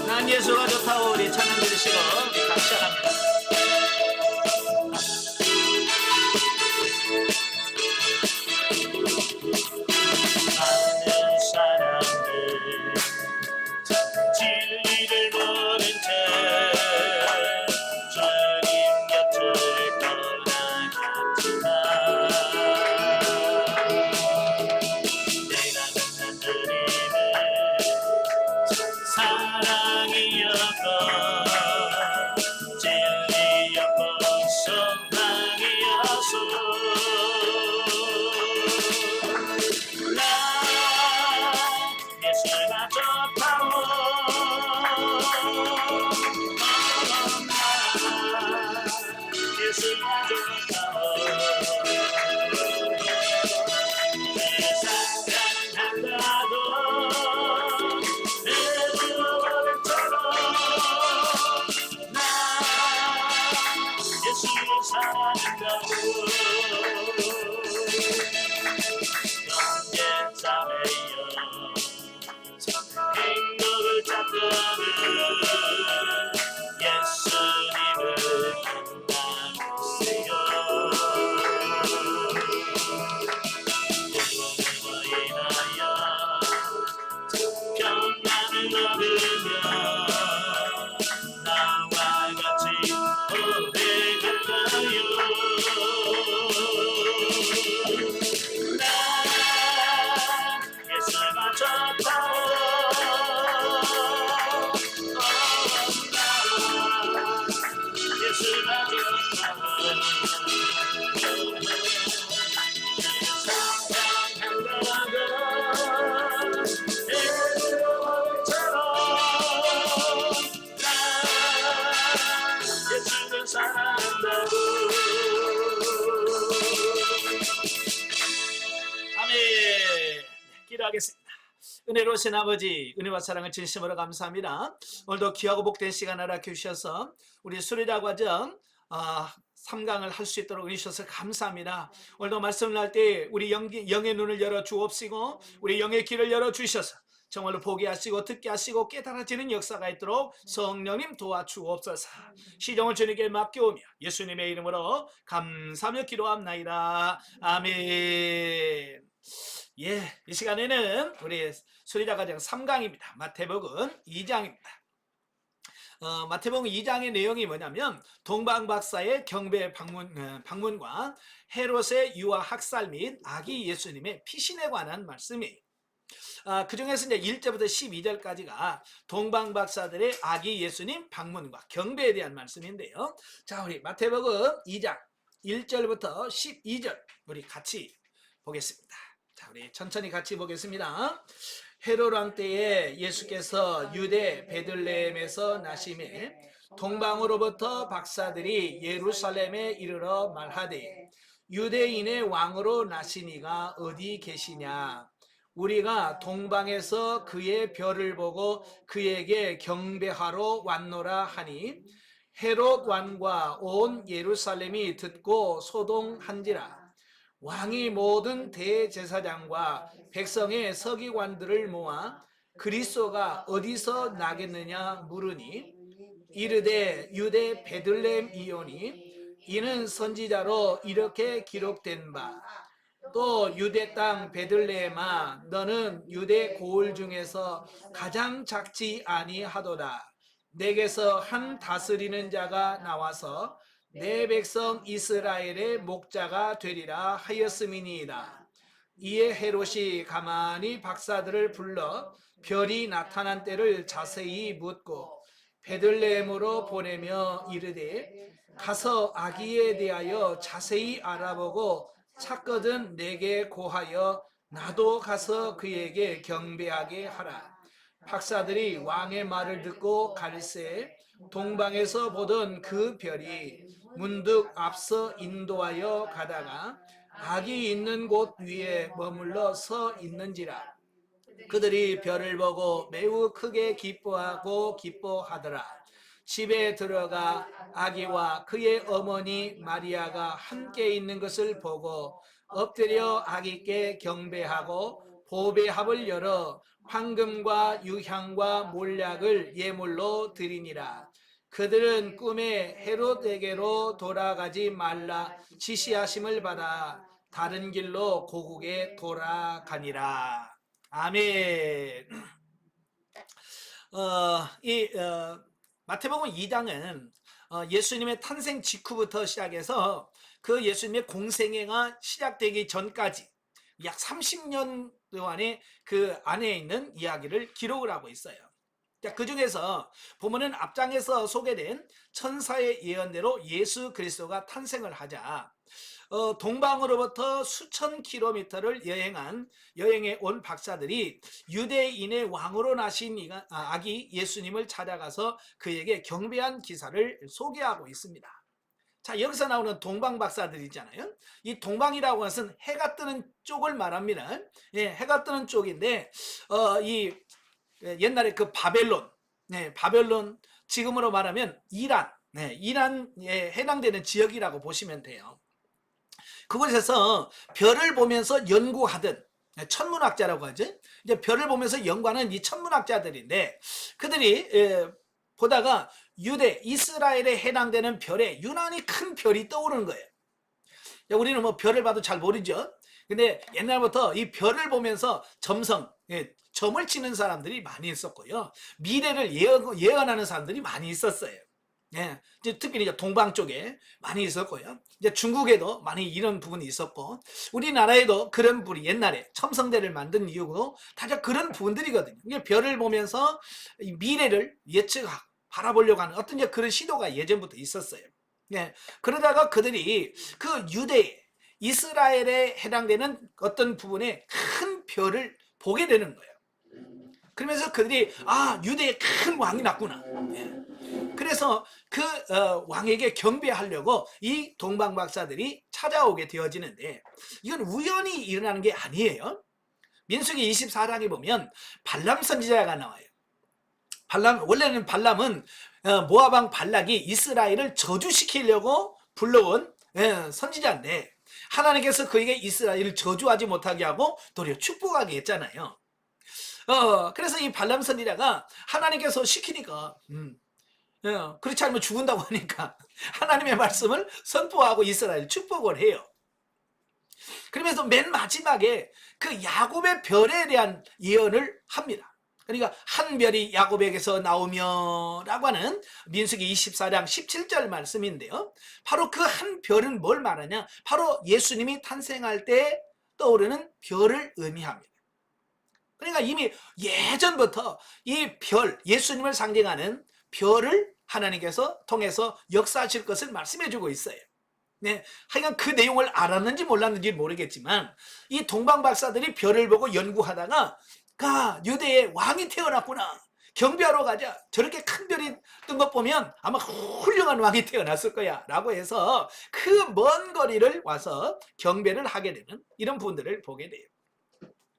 난 예수가 좋다고 우리 찬양 들으시고 우리 같이 합니다. 많은 사람들 진리를 모른 채 주님 곁을 떠나갔지만 내가 만난 주님은 사랑이었고 진리였고 소망이었어. 예수가 좋다고 예수가 좋다고 세상 한다도 내주어처럼 나 예수 사랑한다고 경제 싸매여 행복을 찾거든 예수님을 만나세요. 그분으로 인하여 평안을 얻으며 나와 같이 오래갈까요. 나 예수가 좋다고 예수가 좋다고 사랑한다고 예수처럼 나 예수를 사랑한다고. 아멘. 기도하겠습니다. 은혜로우신 아버지, 은혜와 사랑을 진심으로 감사합니다. 오늘도 귀하고 복된 시간 허락해 주셔서 우리 수리다 과정 3강을 할 수 있도록 해주셔서 감사합니다. 오늘도 말씀을 할 때 우리 영의 눈을 열어 주옵시고 우리 영의 귀를 열어 주셔서 정말로 보게 하시고 듣게 하시고 깨달아지는 역사가 있도록 성령님 도와주옵소서. 시종을 주님께 맡겨오며 예수님의 이름으로 감사하며 기도합나이다. 아멘. 예, 이 시간에는 우리 수리다 과정 3강입니다. 마태복음 2장입니다. 마태복음 2장의 내용이 뭐냐면 동방박사의 경배 방문과 헤롯의 유아 학살 및 아기 예수님의 피신에 관한 말씀이에요. 그 중에서 이제 1절부터 12절까지가 동방박사들의 아기 예수님 방문과 경배에 대한 말씀인데요. 자, 우리 마태복음 2장 1절부터 12절 우리 같이 보겠습니다. 자, 우리 천천히 같이 보겠습니다. 헤롯 왕 때에 예수께서 유대 베들레헴에서 나시매 동방으로부터 박사들이 예루살렘에 이르러 말하되 유대인의 왕으로 나시니가 어디 계시냐? 우리가 동방에서 그의 별을 보고 그에게 경배하러 왔노라 하니 헤롯 왕과 온 예루살렘이 듣고 소동한지라. 왕이 모든 대제사장과 백성의 서기관들을 모아 그리스도가 어디서 나겠느냐 물으니 이르되 유대 베들레헴이오니 이는 선지자로 이렇게 기록된 바 또 유대 땅 베들레헴아 너는 유대 고을 중에서 가장 작지 아니하도다. 내게서 한 다스리는 자가 나와서 내 백성 이스라엘의 목자가 되리라 하였음이니이다. 이에 헤롯이 가만히 박사들을 불러 별이 나타난 때를 자세히 묻고 베들레헴으로 보내며 이르되 가서 아기에 대하여 자세히 알아보고 찾거든 내게 고하여 나도 가서 그에게 경배하게 하라. 박사들이 왕의 말을 듣고 갈새 동방에서 보던 그 별이 문득 앞서 인도하여 가다가 아기 있는 곳 위에 머물러 서 있는지라. 그들이 별을 보고 매우 크게 기뻐하고 기뻐하더라. 집에 들어가 아기와 그의 어머니 마리아가 함께 있는 것을 보고 엎드려 아기께 경배하고 보배합을 열어 황금과 유향과 몰약을 예물로 드리니라. 그들은 꿈에 헤롯에게로 돌아가지 말라 지시하심을 받아 다른 길로 고국에 돌아가니라. 아멘. 마태복음 2장은 예수님의 탄생 직후부터 시작해서 그 예수님의 공생애가 시작되기 전까지 약 30년 동안의 그 안에 있는 이야기를 기록을 하고 있어요. 그 중에서 보면은 앞장에서 소개된 천사의 예언대로 예수 그리스도가 탄생을 하자 동방으로부터 수천 킬로미터를 여행해 온 박사들이 유대인의 왕으로 나신 아기 예수님을 찾아가서 그에게 경배한 기사를 소개하고 있습니다. 자, 여기서 나오는 동방 박사들 있잖아요. 이 동방이라고 하는 것은 해가 뜨는 쪽을 말합니다. 예, 해가 뜨는 쪽인데 옛날에 그 바벨론, 바벨론 지금으로 말하면 이란, 이란에 해당되는 지역이라고 보시면 돼요. 그곳에서 별을 보면서 연구하던 천문학자라고 하죠. 이제 별을 보면서 연구하는 이 천문학자들인데 그들이 보다가 유대 이스라엘에 해당되는 별에 유난히 큰 별이 떠오르는 거예요. 우리는 뭐 별을 봐도 잘 모르죠. 근데 옛날부터 이 별을 보면서 점을 치는 사람들이 많이 있었고요. 미래를 예언하는 사람들이 많이 있었어요. 예, 특히 이제 동방 쪽에 많이 있었고요. 이제 중국에도 많이 이런 부분이 있었고, 우리나라에도 그런 분이 옛날에 첨성대를 만든 이유도 다 그런 부분들이거든요. 별을 보면서 미래를 바라보려고 하는 어떤 그런 시도가 예전부터 있었어요. 예, 그러다가 그들이 그 유대 이스라엘에 해당되는 어떤 부분에 큰 별을 보게 되는 거예요. 그러면서 그들이 유대에 큰 왕이 났구나. 예. 그래서 그 왕에게 경배하려고 이 동방 박사들이 찾아오게 되어지는데 이건 우연히 일어나는 게 아니에요. 민수기 24장에 보면 발람 선지자가 나와요. 원래는 발람은 모압 왕 발락이 이스라엘을 저주시키려고 불러온 선지자인데 하나님께서 그에게 이스라엘을 저주하지 못하게 하고 도리어 축복하게 했잖아요. 그래서 이 발람 선지자가 하나님께서 시키니까 그렇지 않으면 죽는다고 하니까 하나님의 말씀을 선포하고 이스라엘 축복을 해요. 그러면서 맨 마지막에 그 야곱의 별에 대한 예언을 합니다. 그러니까 한 별이 야곱에게서 나오며 라고 하는 민수기 24장 17절 말씀인데요. 바로 그 한 별은 뭘 말하냐? 바로 예수님이 탄생할 때 떠오르는 별을 의미합니다. 그러니까 이미 예전부터 이 별, 예수님을 상징하는 별을 하나님께서 통해서 역사하실 것을 말씀해 주고 있어요. 네, 하여간 그 내용을 알았는지 몰랐는지 모르겠지만 이 동방 박사들이 별을 보고 연구하다가 유대의 왕이 태어났구나. 경배하러 가자. 저렇게 큰 별이 뜬 것 보면 아마 훌륭한 왕이 태어났을 거야 라고 해서 그 먼 거리를 와서 경배를 하게 되는 이런 부분들을 보게 돼요.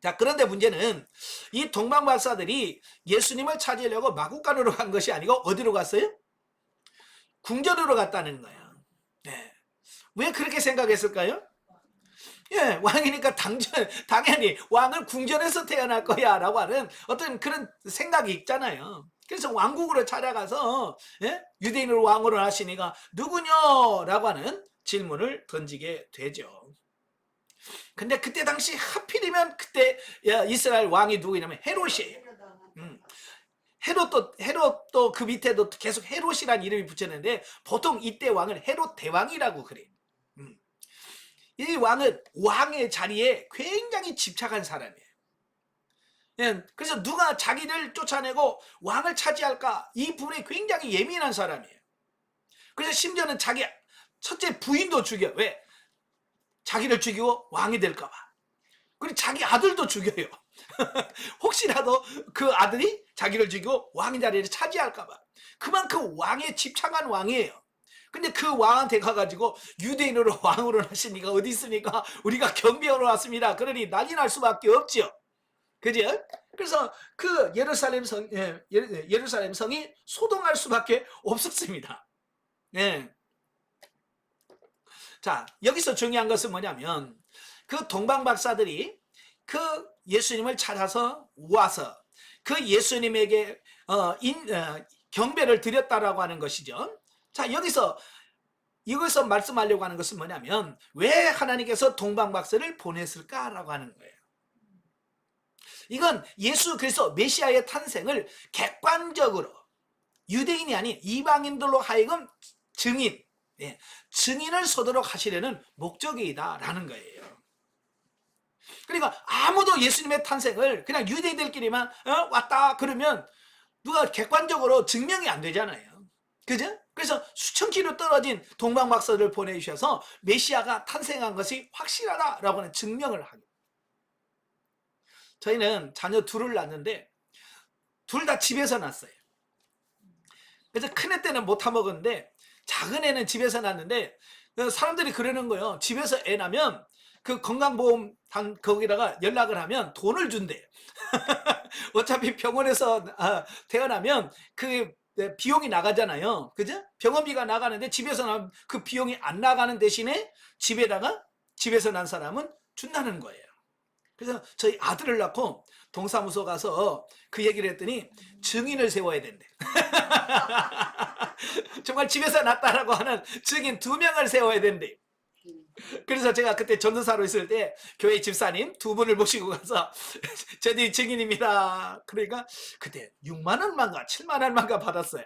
자, 그런데 문제는 이 동방 박사들이 예수님을 찾으려고 마구간으로 간 것이 아니고 어디로 갔어요? 궁전으로 갔다는 거예요. 네. 왜 그렇게 생각했을까요? 예, 왕이니까 당연히 왕은 궁전에서 태어날 거야 라고 하는 어떤 그런 생각이 있잖아요. 그래서 왕국으로 찾아가서 유대인으로 왕으로 하시니까 누구냐? 라고 하는 질문을 던지게 되죠. 근데 그때 당시 하필이면 그때 이스라엘 왕이 누구냐면 헤롯이에요. 헤롯도 그 밑에도 계속 헤롯이라는 이름이 붙였는데 보통 이때 왕을 헤롯 대왕이라고 그래요. 이 왕은 왕의 자리에 굉장히 집착한 사람이에요. 그래서 누가 자기를 쫓아내고 왕을 차지할까 이 부분에 굉장히 예민한 사람이에요. 그래서 심지어는 자기 첫째 부인도 죽여. 왜? 자기를 죽이고 왕이 될까 봐. 그리고 자기 아들도 죽여요. 혹시라도 그 아들이 자기를 죽이고 왕의 자리를 차지할까 봐. 그만큼 왕에 집착한 왕이에요. 근데 그 왕한테 가가지고 유대인으로 왕으로 하시니까 어디 있습니까? 우리가 경배하러 왔습니다. 그러니 난리 날 수밖에 없죠. 그죠? 그래서 그 예루살렘 성이 소동할 수밖에 없었습니다. 예. 자, 여기서 중요한 것은 뭐냐면 그 동방 박사들이 그 예수님을 찾아서 와서 그 예수님에게 경배를 드렸다라고 하는 것이죠. 자, 여기서 말씀하려고 하는 것은 뭐냐면 왜 하나님께서 동방박사를 보냈을까라고 하는 거예요. 이건 예수 그리스도 메시아의 탄생을 객관적으로 유대인이 아닌 이방인들로 하여금 증인을 서도록 하시려는 목적이다라는 거예요. 그러니까 아무도 예수님의 탄생을 그냥 유대인들끼리만 왔다 그러면 누가 객관적으로 증명이 안 되잖아요. 그죠? 그래서 수천 킬로 떨어진 동방박사를 보내주셔서 메시아가 탄생한 것이 확실하다라고 하는 증명을 하고, 저희는 자녀 둘을 낳았는데 둘 다 집에서 낳았어요. 그래서 큰애 때는 못 타먹었는데 작은 애는 집에서 낳았는데 사람들이 그러는 거예요. 집에서 애 낳으면 그 건강보험 거기다가 연락을 하면 돈을 준대. 어차피 병원에서 태어나면 그 비용이 나가잖아요. 그죠? 병원비가 나가는데 집에서 나면 그 비용이 안 나가는 대신에 집에서 난 사람은 준다는 거예요. 그래서 저희 아들을 낳고 동사무소 가서 그 얘기를 했더니 증인을 세워야 된대. 정말 집에서 낳았다라고 하는 증인 2명을 세워야 된대. 그래서 제가 그때 전도사로 있을 때 교회 집사님 2분을 모시고 가서 저들이 증인입니다. 그러니까 그때 6만 원만가 7만 원만가 받았어요.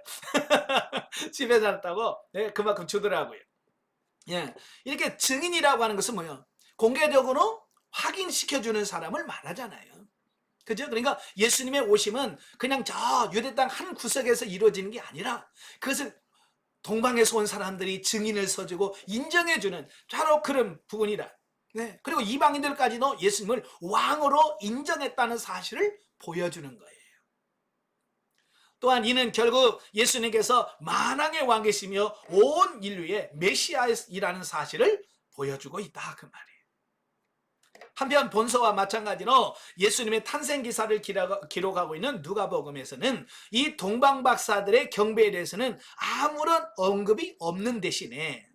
집에서 낳았다고 그만큼 주더라고요. 예, 이렇게 증인이라고 하는 것은 뭐예요? 공개적으로 확인시켜주는 사람을 말하잖아요. 그죠? 그러니까 예수님의 오심은 그냥 저 유대 땅 한 구석에서 이루어지는 게 아니라 그것을 동방에서 온 사람들이 증인을 서주고 인정해주는 바로 그런 부분이라. 네. 그리고 이방인들까지도 예수님을 왕으로 인정했다는 사실을 보여주는 거예요. 또한 이는 결국 예수님께서 만왕의 왕이시며 온 인류의 메시아이라는 사실을 보여주고 있다 그 말이에요. 한편 본서와 마찬가지로 예수님의 탄생 기사를 기록하고 있는 누가복음에서는 이 동방박사들의 경배에 대해서는 아무런 언급이 없는 대신에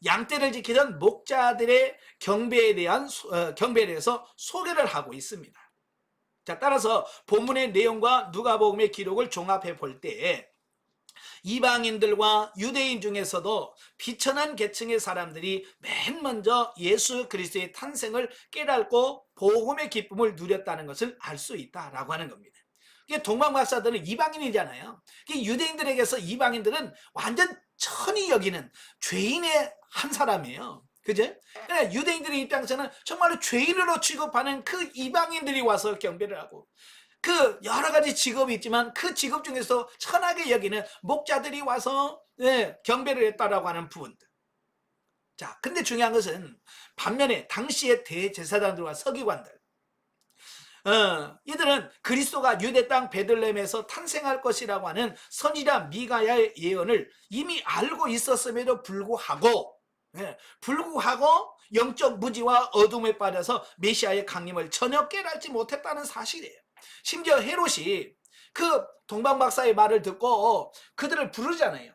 양떼를 지키던 목자들의 경배에 대해서 소개를 하고 있습니다. 자, 따라서 본문의 내용과 누가복음의 기록을 종합해 볼 때 이방인들과 유대인 중에서도 비천한 계층의 사람들이 맨 먼저 예수 그리스도의 탄생을 깨닫고 복음의 기쁨을 누렸다는 것을 알 수 있다라고 하는 겁니다. 이게 동방박사들은 이방인이잖아요. 유대인들에게서 이방인들은 완전 천히 여기는 죄인의 한 사람이에요. 그죠? 유대인들의 입장에서는 정말로 죄인으로 취급하는 그 이방인들이 와서 경배를 하고, 그 여러 가지 직업이 있지만 그 직업 중에서 천하게 여기는 목자들이 와서 경배를 했다라고 하는 부분들. 자, 근데 중요한 것은 반면에 당시의 대제사장들과 서기관들, 이들은 그리스도가 유대 땅 베들레헴에서 탄생할 것이라고 하는 선지자 미가야의 예언을 이미 알고 있었음에도 불구하고 영적 무지와 어둠에 빠져서 메시아의 강림을 전혀 깨닫지 못했다는 사실이에요. 심지어 헤롯이 그 동방박사의 말을 듣고 그들을 부르잖아요.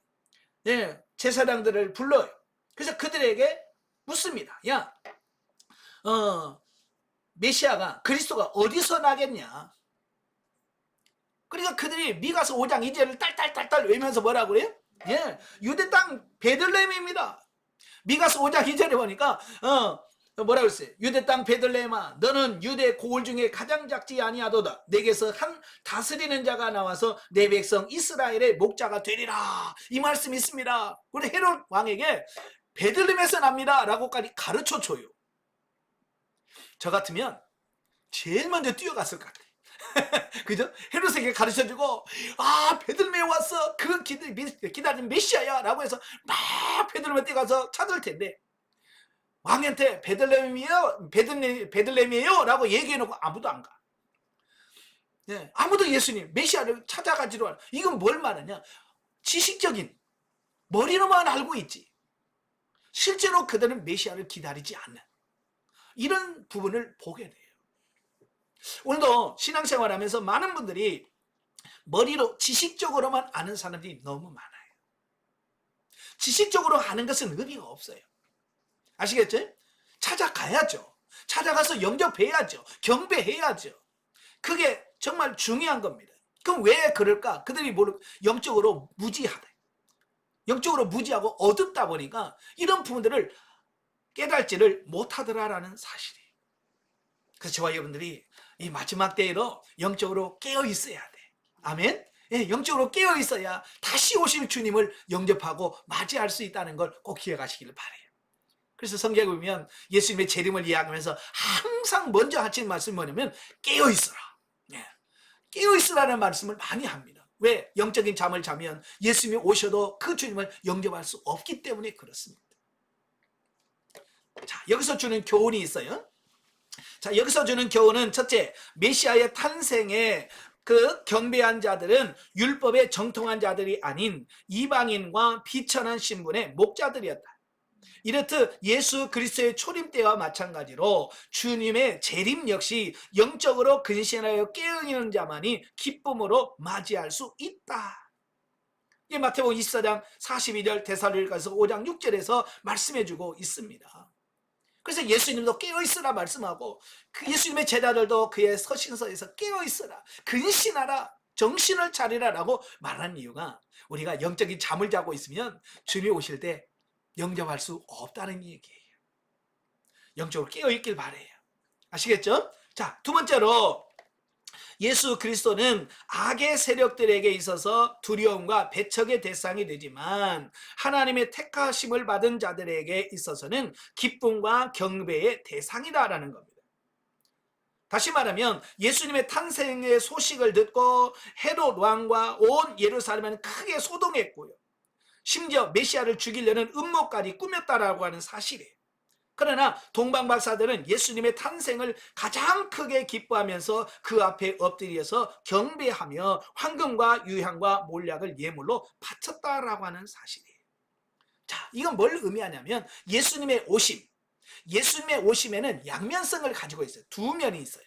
제사장들을 불러요. 그래서 그들에게 묻습니다. 야, 메시아가 그리스도가 어디서 나겠냐? 그러니까 그들이 미가서 5장 2절을 딸딸딸딸 외면서 뭐라고 그래요? 유대 땅 베들레헴입니다. 미가서 5장 2절에 보니까 뭐라고 했어요? 유대 땅 베들레헴아, 너는 유대 고을 중에 가장 작지 아니하도다. 내게서 한 다스리는 자가 나와서 내 백성 이스라엘의 목자가 되리라. 이 말씀이 있습니다. 우리 헤롯 왕에게 베들레헴에서 납니다 라고까지 가르쳐 줘요. 저 같으면 제일 먼저 뛰어갔을 것 같아요. 그죠? 헤롯에게 가르쳐주고, 베들레헴에 왔어. 그 기다린 메시아야 라고 해서 막 베들레헴에 뛰어가서 찾을 텐데, 왕한테 베들레헴이에요 라고 얘기해놓고 아무도 안 가. 아무도 예수님 메시아를 찾아가지도 않아. 이건 뭘 말하냐? 지식적인 머리로만 알고 있지 실제로 그들은 메시아를 기다리지 않는 이런 부분을 보게 돼요. 오늘도 신앙생활하면서 많은 분들이 머리로 지식적으로만 아는 사람들이 너무 많아요. 지식적으로 아는 것은 의미가 없어요. 아시겠죠? 찾아가야죠. 찾아가서 영접해야죠. 경배해야죠. 그게 정말 중요한 겁니다. 그럼 왜 그럴까? 그들이 영적으로 무지하다. 영적으로 무지하고 어둡다 보니까 이런 부분들을 깨달지를 못하더라라는 사실이에요. 그래서 저와 여러분들이 이 마지막 때에도 영적으로 깨어 있어야 돼. 아멘. 예, 영적으로 깨어 있어야 다시 오실 주님을 영접하고 맞이할 수 있다는 걸 꼭 기억하시기를 바래요. 그래서 성경에 보면 예수님의 재림을 이야기하면서 항상 먼저 하시는 말씀이 뭐냐면 깨어 있어라. 예, 깨어 있으라는 말씀을 많이 합니다. 왜? 영적인 잠을 자면 예수님이 오셔도 그 주님을 영접할 수 없기 때문에 그렇습니다. 자, 여기서 주는 교훈이 있어요. 자, 여기서 주는 교훈은 첫째, 메시아의 탄생에 그 경배한 자들은 율법에 정통한 자들이 아닌 이방인과 비천한 신분의 목자들이었다. 이렇듯 예수 그리스도의 초림 때와 마찬가지로 주님의 재림 역시 영적으로 근신하여 깨어있는 자만이 기쁨으로 맞이할 수 있다. 이 마태복음 24장 42절, 데살로니가서 5장 6절에서 말씀해주고 있습니다. 그래서 예수님도 깨어있으라 말씀하고 그 예수님의 제자들도 그의 서신서에서 깨어있으라, 근신하라, 정신을 차리라라고 말하는 이유가 우리가 영적인 잠을 자고 있으면 주님이 오실 때 영접할 수 없다는 얘기예요. 영적으로 깨어있길 바래요. 아시겠죠? 자, 두 번째로 예수 그리스도는 악의 세력들에게 있어서 두려움과 배척의 대상이 되지만 하나님의 택하심을 받은 자들에게 있어서는 기쁨과 경배의 대상이다라는 겁니다. 다시 말하면 예수님의 탄생의 소식을 듣고 헤롯 왕과 온 예루살렘은 크게 소동했고요. 심지어 메시아를 죽이려는 음모까지 꾸몄다라고 하는 사실이에요. 그러나 동방박사들은 예수님의 탄생을 가장 크게 기뻐하면서 그 앞에 엎드려서 경배하며 황금과 유향과 몰약을 예물로 바쳤다라고 하는 사실이에요. 자, 이건 뭘 의미하냐면 예수님의 오심에는 양면성을 가지고 있어요. 두 면이 있어요.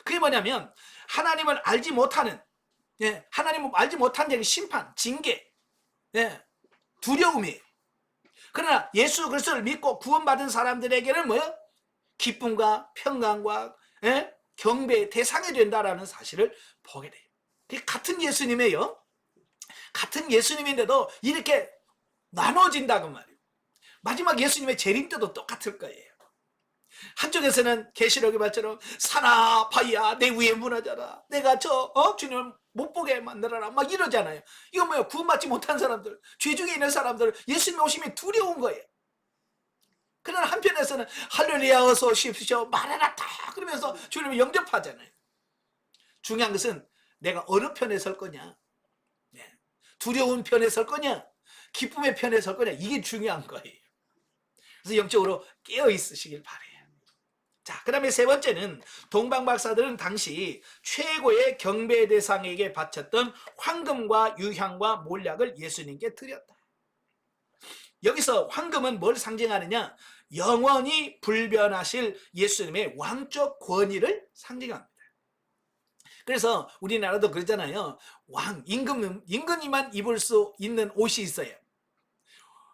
그게 뭐냐면 하나님을 알지 못하는, 하나님을 알지 못한 자에게 심판, 징계, 두려움이에요. 그러나 예수 그리스도를 믿고 구원받은 사람들에게는 뭐예요? 기쁨과 평강과 경배의 대상이 된다라는 사실을 보게 돼요. 같은 예수님이에요. 같은 예수님인데도 이렇게 나눠진다고 말이에요. 마지막 예수님의 재림 때도 똑같을 거예요. 한쪽에서는 계시록의 말처럼 사나 바위야 내 위에 무너져라, 내가 주님을 못 보게 만들어라 막 이러잖아요. 이건 뭐예요? 구원받지 못한 사람들, 죄 중에 있는 사람들, 예수님 오심이 두려운 거예요. 그러나 한편에서는 할렐루야 어서 오십시오 말해라 다 그러면서 주님을 영접하잖아요. 중요한 것은 내가 어느 편에 설 거냐, 두려운 편에 설 거냐, 기쁨의 편에 설 거냐, 이게 중요한 거예요. 그래서 영적으로 깨어 있으시길 바래요. 자, 그 다음에 세 번째는 동방박사들은 당시 최고의 경배 대상에게 바쳤던 황금과 유향과 몰약을 예수님께 드렸다. 여기서 황금은 뭘 상징하느냐? 영원히 불변하실 예수님의 왕적 권위를 상징합니다. 그래서 우리나라도 그러잖아요. 임금이만 입을 수 있는 옷이 있어요.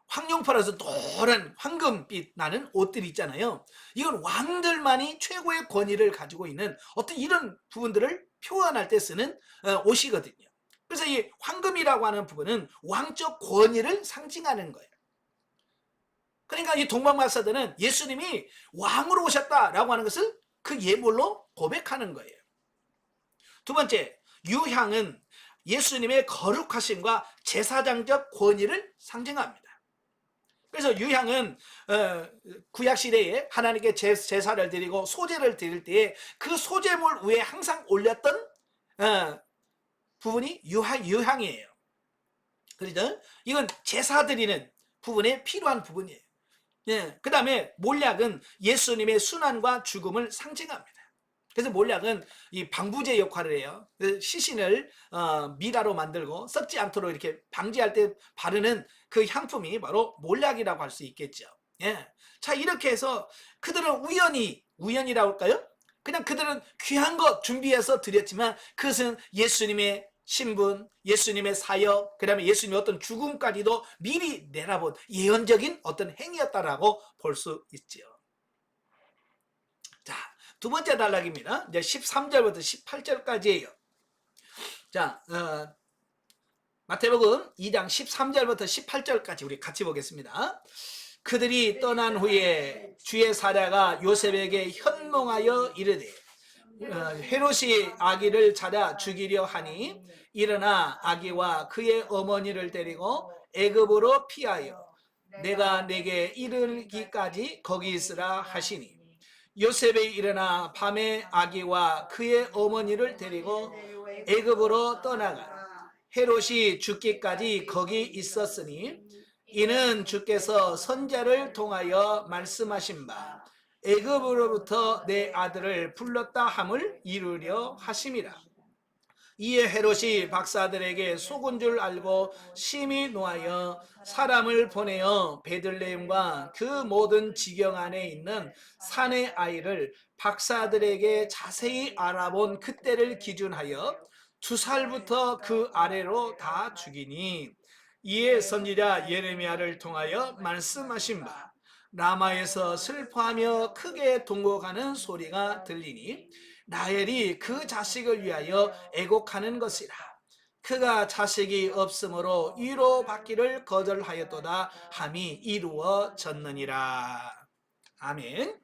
황룡파라서 노란 황금빛 나는 옷들이 있잖아요. 이건 왕들만이 최고의 권위를 가지고 있는 어떤 이런 부분들을 표현할 때 쓰는 옷이거든요. 그래서 이 황금이라고 하는 부분은 왕적 권위를 상징하는 거예요. 그러니까 이 동방박사들은 예수님이 왕으로 오셨다라고 하는 것을 그 예물로 고백하는 거예요. 두 번째, 유향은 예수님의 거룩하심과 제사장적 권위를 상징합니다. 그래서 유향은 구약시대에 하나님께 제사를 드리고 소제를 드릴 때에 그 소제물 위에 항상 올렸던 부분이 유향이에요. 그렇죠? 이건 제사 드리는 부분에 필요한 부분이에요. 그 다음에 몰약은 예수님의 순환과 죽음을 상징합니다. 그래서 몰약은 이 방부제 역할을 해요. 시신을 미라로 만들고 썩지 않도록 이렇게 방지할 때 바르는 그 향품이 바로 몰약이라고 할 수 있겠죠. 자, 이렇게 해서 그들은 우연이라고 할까요? 그냥 그들은 귀한 것 준비해서 드렸지만 그것은 예수님의 신분, 예수님의 사역, 그 다음에 예수님의 어떤 죽음까지도 미리 내다본 예언적인 어떤 행위였다라고 볼 수 있죠. 두 번째 단락입니다. 이제 13절부터 18절까지예요. 자, 마태복음 2장 13절부터 18절까지 우리 같이 보겠습니다. 그들이 떠난 후에 주의 사자가 요셉에게 현몽하여 이르되 헤롯이 아기를 찾아 죽이려 하니 일어나 아기와 그의 어머니를 데리고 애굽으로 피하여 내가 내게 이르기까지 거기 있으라 하시니 요셉이 일어나 밤에 아기와 그의 어머니를 데리고 애굽으로 떠나가 헤롯이 죽기까지 거기 있었으니 이는 주께서 선지자를 통하여 말씀하신 바 애굽으로부터 내 아들을 불렀다 함을 이루려 하심이라. 이에 헤롯이 박사들에게 속은 줄 알고 심히 노하여 사람을 보내어 베들레헴과 그 모든 지경 안에 있는 산의 아이를 박사들에게 자세히 알아본 그때를 기준하여 2살부터 그 아래로 다 죽이니 이에 선지자 예레미야를 통하여 말씀하신 바 라마에서 슬퍼하며 크게 동거하는 소리가 들리니 라헬이 그 자식을 위하여 애곡하는 것이라. 그가 자식이 없으므로 위로받기를 거절하였도다 함이 이루어졌느니라. 아멘.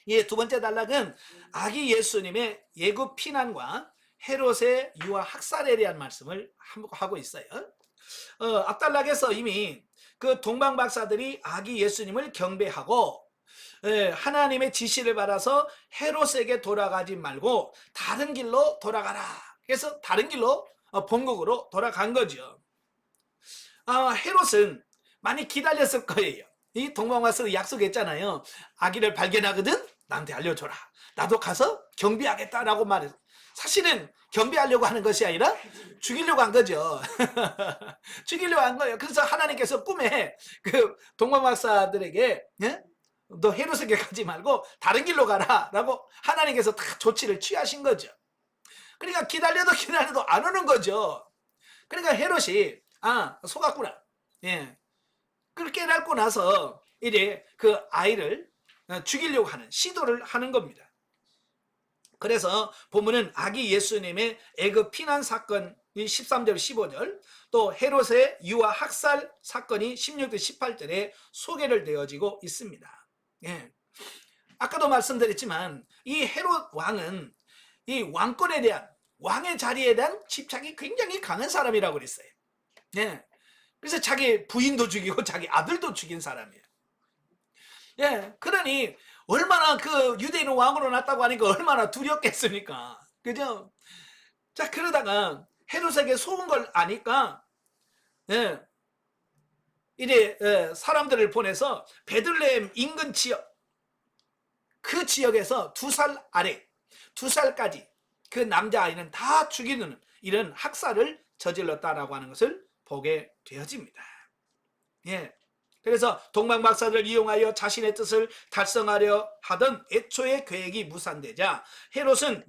예, 두 번째 단락은 아기 예수님의 예굽 피난과 헤롯의 유아 학살에 대한 말씀을 하고 있어요. 앞단락에서 이미 그 동방 박사들이 아기 예수님을 경배하고 하나님의 지시를 받아서 헤롯에게 돌아가지 말고 다른 길로 돌아가라. 그래서 다른 길로 본국으로 돌아간 거죠. 헤롯은 많이 기다렸을 거예요. 이 동방 박사들 약속했잖아요. 아기를 발견하거든 나한테 알려줘라. 나도 가서 경배하겠다라고 말해서 사실은 경배하려고 하는 것이 아니라 죽이려고 한 거죠. 죽이려고 한 거예요. 그래서 하나님께서 꿈에 그 동방박사들에게 너 헤롯에게 가지 말고 다른 길로 가라 라고 하나님께서 다 조치를 취하신 거죠. 그러니까 기다려도 안 오는 거죠. 그러니까 헤롯이 속았구나. 예. 그렇게 깨닫고 나서 이제 그 아이를 죽이려고 하는 시도를 하는 겁니다. 그래서 본문은 아기 예수님의 애굽 피난 사건이 13절 15절 또 헤롯의 유아 학살 사건이 16절 18절에 소개를 되어지고 있습니다. 예. 아까도 말씀드렸지만 이 헤롯 왕은 이 왕권에 대한 왕의 자리에 대한 집착이 굉장히 강한 사람이라고 그랬어요. 예. 그래서 자기 부인도 죽이고 자기 아들도 죽인 사람이에요. 예. 그러니 얼마나 그 유대인 왕으로 났다고 하니까 얼마나 두렵겠습니까? 그죠? 자, 그러다가 헤롯에게 속은 걸 아니까, 이제, 사람들을 보내서 베들레헴 인근 지역, 그 지역에서 2살 아래, 2살까지 그 남자아이는 다 죽이는 이런 학살을 저질렀다라고 하는 것을 보게 되어집니다. 예. 그래서 동방박사를 이용하여 자신의 뜻을 달성하려 하던 애초의 계획이 무산되자 헤롯은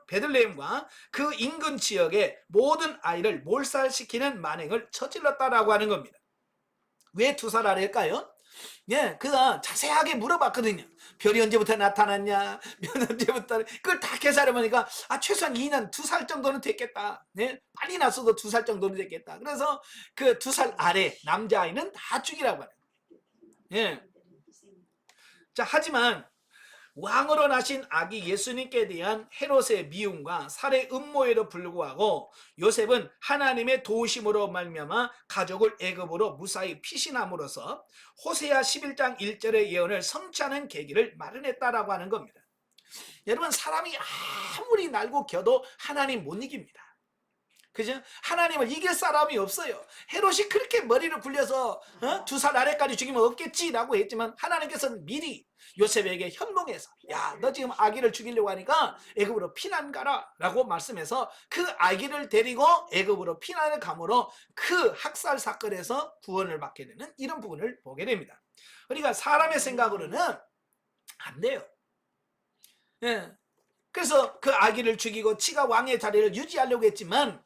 베들레헴과 그 인근 지역의 모든 아이를 몰살시키는 만행을 저질렀다라고 하는 겁니다. 왜 2살 아래일까요? 예, 그가 자세하게 물어봤거든요. 별이 언제부터 나타났냐, 몇 언제부터, 그걸 다 계산해보니까, 최소한 2년, 2살 정도는 됐겠다. 네? 빨리 났어도 2살 정도는 됐겠다. 그래서 그 2살 아래 남자아이는 다 죽이라고 하는 거예요. 예. 자, 하지만, 왕으로 나신 아기 예수님께 대한 헤롯의 미움과 살해 음모에도 불구하고 요셉은 하나님의 도우심으로 말미암아 가족을 애굽으로 무사히 피신함으로써 호세아 11장 1절의 예언을 성취하는 계기를 마련했다라고 하는 겁니다. 여러분, 사람이 아무리 날고 겨도 하나님 못 이깁니다. 그죠? 하나님을 이길 사람이 없어요. 헤롯이 그렇게 머리를 굴려서 2살 아래까지 죽이면 없겠지라고 했지만 하나님께서는 미리 요셉에게 현몽해서 야, 너 지금 아기를 죽이려고 하니까 애굽으로 피난 가라 라고 말씀해서 그 아기를 데리고 애굽으로 피난을 감으로 그 학살 사건에서 구원을 받게 되는 이런 부분을 보게 됩니다. 그러니까 사람의 생각으로는 안 돼요. 예. 그래서 그 아기를 죽이고 지가 왕의 자리를 유지하려고 했지만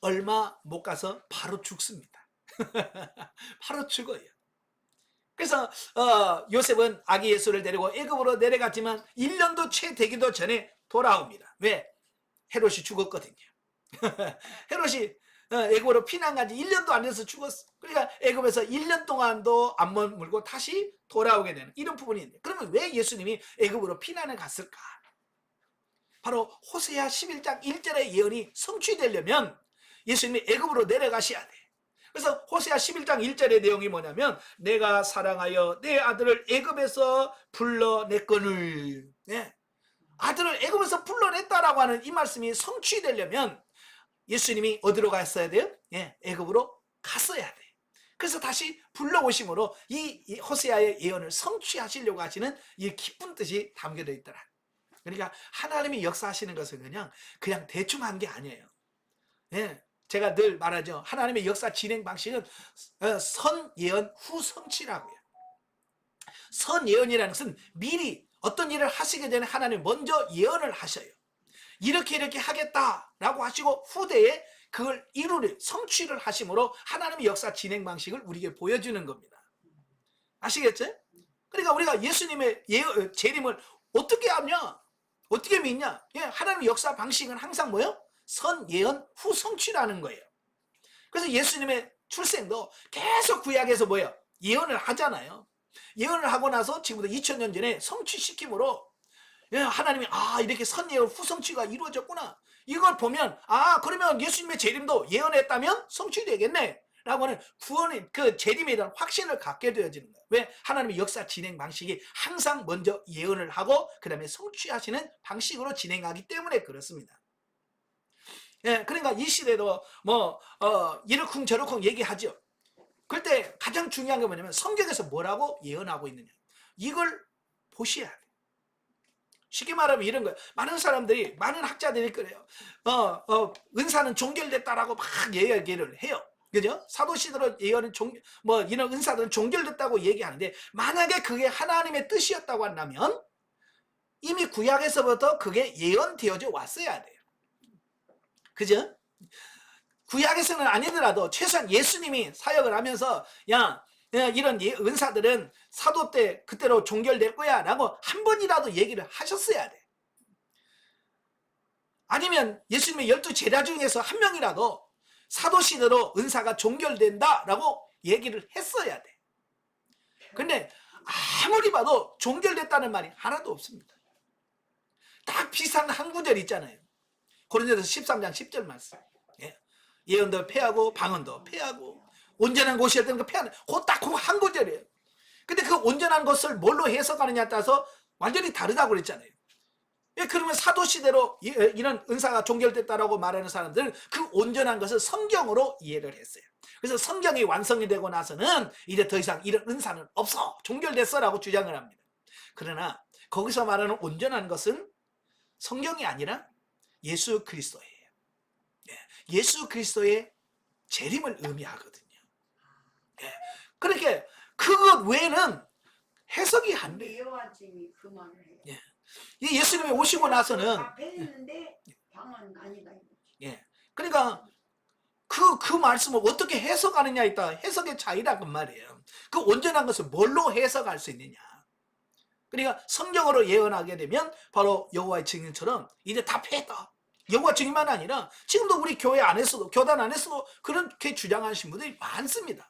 얼마 못 가서 바로 죽습니다. 바로 죽어요. 그래서 요셉은 아기 예수를 데리고 애굽으로 내려갔지만 1년도 채 되기도 전에 돌아옵니다. 왜? 헤롯이 죽었거든요. 헤롯이 애굽으로 피난 간지 1년도 안 돼서 죽었어. 그러니까 애굽에서 1년 동안도 안 머물고 다시 돌아오게 되는 이런 부분이 있는데, 그러면 왜 예수님이 애굽으로 피난을 갔을까? 바로 호세아 11장 1절의 예언이 성취되려면 예수님이 애굽으로 내려가셔야 돼. 그래서 호세아 11장 1절의 내용이 뭐냐면, 내가 사랑하여 내 아들을 애굽에서 불러냈거늘. 네. 아들을 애굽에서 불러냈다라고 하는 이 말씀이 성취되려면 예수님이 어디로 갔어야 돼요? 예, 애굽으로 갔어야 돼. 그래서 다시 불러오심으로 이 호세아의 예언을 성취하시려고 하시는 이 기쁜 뜻이 담겨져 있더라. 그러니까 하나님이 역사하시는 것은 그냥 대충 한 게 아니에요. 예, 제가 늘 말하죠. 하나님의 역사 진행 방식은 선예언 후성취라고요. 선예언이라는 것은 미리 어떤 일을 하시기 전에 하나님 먼저 예언을 하셔요. 이렇게 하겠다라고 하시고 후대에 그걸 이루는 성취를 하심으로 하나님의 역사 진행 방식을 우리에게 보여주는 겁니다. 아시겠죠? 그러니까 우리가 예수님의 재림을 어떻게 하냐? 어떻게 믿냐? 예, 하나님의 역사 방식은 항상 뭐예요? 선예언 후성취라는 거예요. 그래서 예수님의 출생도 계속 구약에서 뭐예요? 예언을 하잖아요. 예언을 하고 나서 지금부터 2000년 전에 성취시킴으로 하나님이 이렇게 선예언 후성취가 이루어졌구나. 이걸 보면 그러면 예수님의 재림도 예언했다면 성취되겠네 라고 하는 구원의 그 재림에 대한 확신을 갖게 되어지는 거예요. 왜? 하나님의 역사 진행 방식이 항상 먼저 예언을 하고 그 다음에 성취하시는 방식으로 진행하기 때문에 그렇습니다. 예, 그러니까 이 시대도 이러쿵 저러쿵 얘기하죠. 그때 가장 중요한 게 뭐냐면 성경에서 뭐라고 예언하고 있느냐, 이걸 보셔야 돼. 쉽게 말하면 이런 거예요. 많은 학자들이 그래요. 은사는 종결됐다라고 막 얘기를 해요. 그죠? 사도시대로 예언은 이런 은사들은 종결됐다고 얘기하는데, 만약에 그게 하나님의 뜻이었다고 한다면 이미 구약에서부터 그게 예언되어져 왔어야 돼요. 그죠? 구약에서는 아니더라도 최소한 예수님이 사역을 하면서 이런 은사들은 사도 때 그때로 종결될 거야 라고 한 번이라도 얘기를 하셨어야 돼. 아니면 예수님의 12제자 중에서 한 명이라도 사도 시대로 은사가 종결된다 라고 얘기를 했어야 돼. 근데 아무리 봐도 종결됐다는 말이 하나도 없습니다. 딱 비슷한 한 구절 있잖아요. 고린도서 13장 10절 말씀. 예언도 패하고 방언도 패하고 온전한 곳이었던 거 패하는 딱 그 한 구절이에요. 근데 그 온전한 것을 뭘로 해석하느냐에 따라서 완전히 다르다고 그랬잖아요. 그러면 사도시대로 이런 은사가 종결됐다라고 말하는 사람들은 그 온전한 것을 성경으로 이해를 했어요. 그래서 성경이 완성이 되고 나서는 이제 더 이상 이런 은사는 없어, 종결됐어 라고 주장을 합니다. 그러나 거기서 말하는 온전한 것은 성경이 아니라 예수 그리스도예요. 예수 그리스도의 재림을 의미하거든요. 그러니까 그것 외에는 해석이 안 돼요. 그 말을 해요. 예수님이 오시고 나서는 했는데 방언 아니다. 그러니까 그 말씀을 어떻게 해석하느냐에 따라 해석의 차이라고 말이에요. 그 온전한 것을 뭘로 해석할 수 있느냐. 그러니까 성경으로 예언하게 되면 바로 여호와의 증인처럼 이제 다 패했다. 여호와 증인만 아니라 지금도 우리 교회 안에서도, 교단 안에서도 그렇게 주장하시는 분들이 많습니다.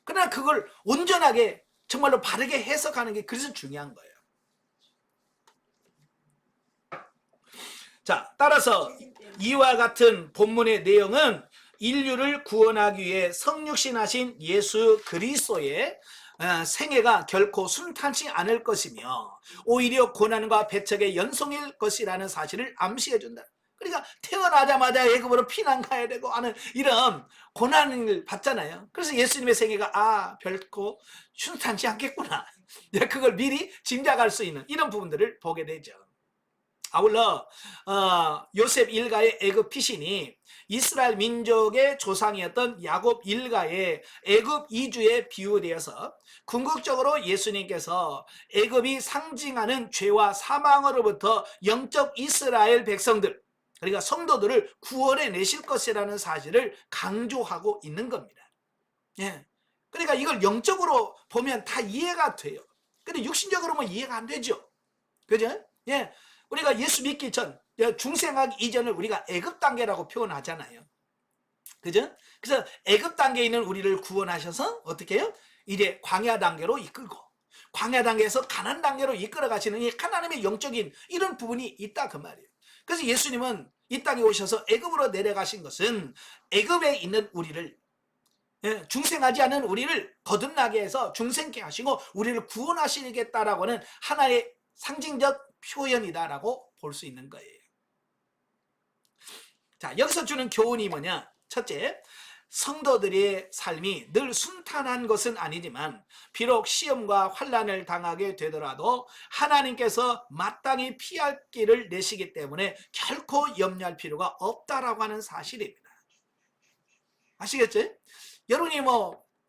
그러나 그걸 온전하게 정말로 바르게 해석하는 게 그래서 중요한 거예요. 자, 따라서 이와 같은 본문의 내용은 인류를 구원하기 위해 성육신하신 예수 그리스도의 생애가 결코 순탄치 않을 것이며 오히려 고난과 배척의 연속일 것이라는 사실을 암시해 준다. 그러니까 태어나자마자 애굽으로 피난 가야 되고 하는 이런 고난을 받잖아요. 그래서 예수님의 생애가 결코 순탄치 않겠구나, 그걸 미리 짐작할 수 있는 이런 부분들을 보게 되죠. 아울러 요셉 일가의 애굽 피신이 이스라엘 민족의 조상이었던 야곱 일가의 애굽 이주에 비유되어서 궁극적으로 예수님께서 애굽이 상징하는 죄와 사망으로부터 영적 이스라엘 백성들, 그러니까 성도들을 구원해 내실 것이라는 사실을 강조하고 있는 겁니다. 그러니까 이걸 영적으로 보면 다 이해가 돼요. 근데 육신적으로 보면 이해가 안 되죠. 그죠? 예. 우리가 예수 믿기 전, 중생하기 이전을 우리가 애굽 단계라고 표현하잖아요. 그죠? 그래서 애굽 단계에 있는 우리를 구원하셔서 어떻게 해요? 이제 광야 단계로 이끌고, 광야 단계에서 가나안 단계로 이끌어 가시는 이 하나님의 영적인 이런 부분이 있다 그 말이에요. 그래서 예수님은 이 땅에 오셔서 애굽으로 내려가신 것은 애굽에 있는 우리를, 중생하지 않은 우리를 거듭나게 해서 중생케 하시고 우리를 구원하시겠다라고 하는 하나의 상징적 표현이다라고 볼 수 있는 거예요. 자, 여기서 주는 교훈이 뭐냐? 첫째, 성도들의 삶이 늘 순탄한 것은 아니지만 비록 시험과 환난을 당하게 되더라도 하나님께서 마땅히 피할 길을 내시기 때문에 결코 염려할 필요가 없다라고 하는 사실입니다. 아시겠죠? 여러분이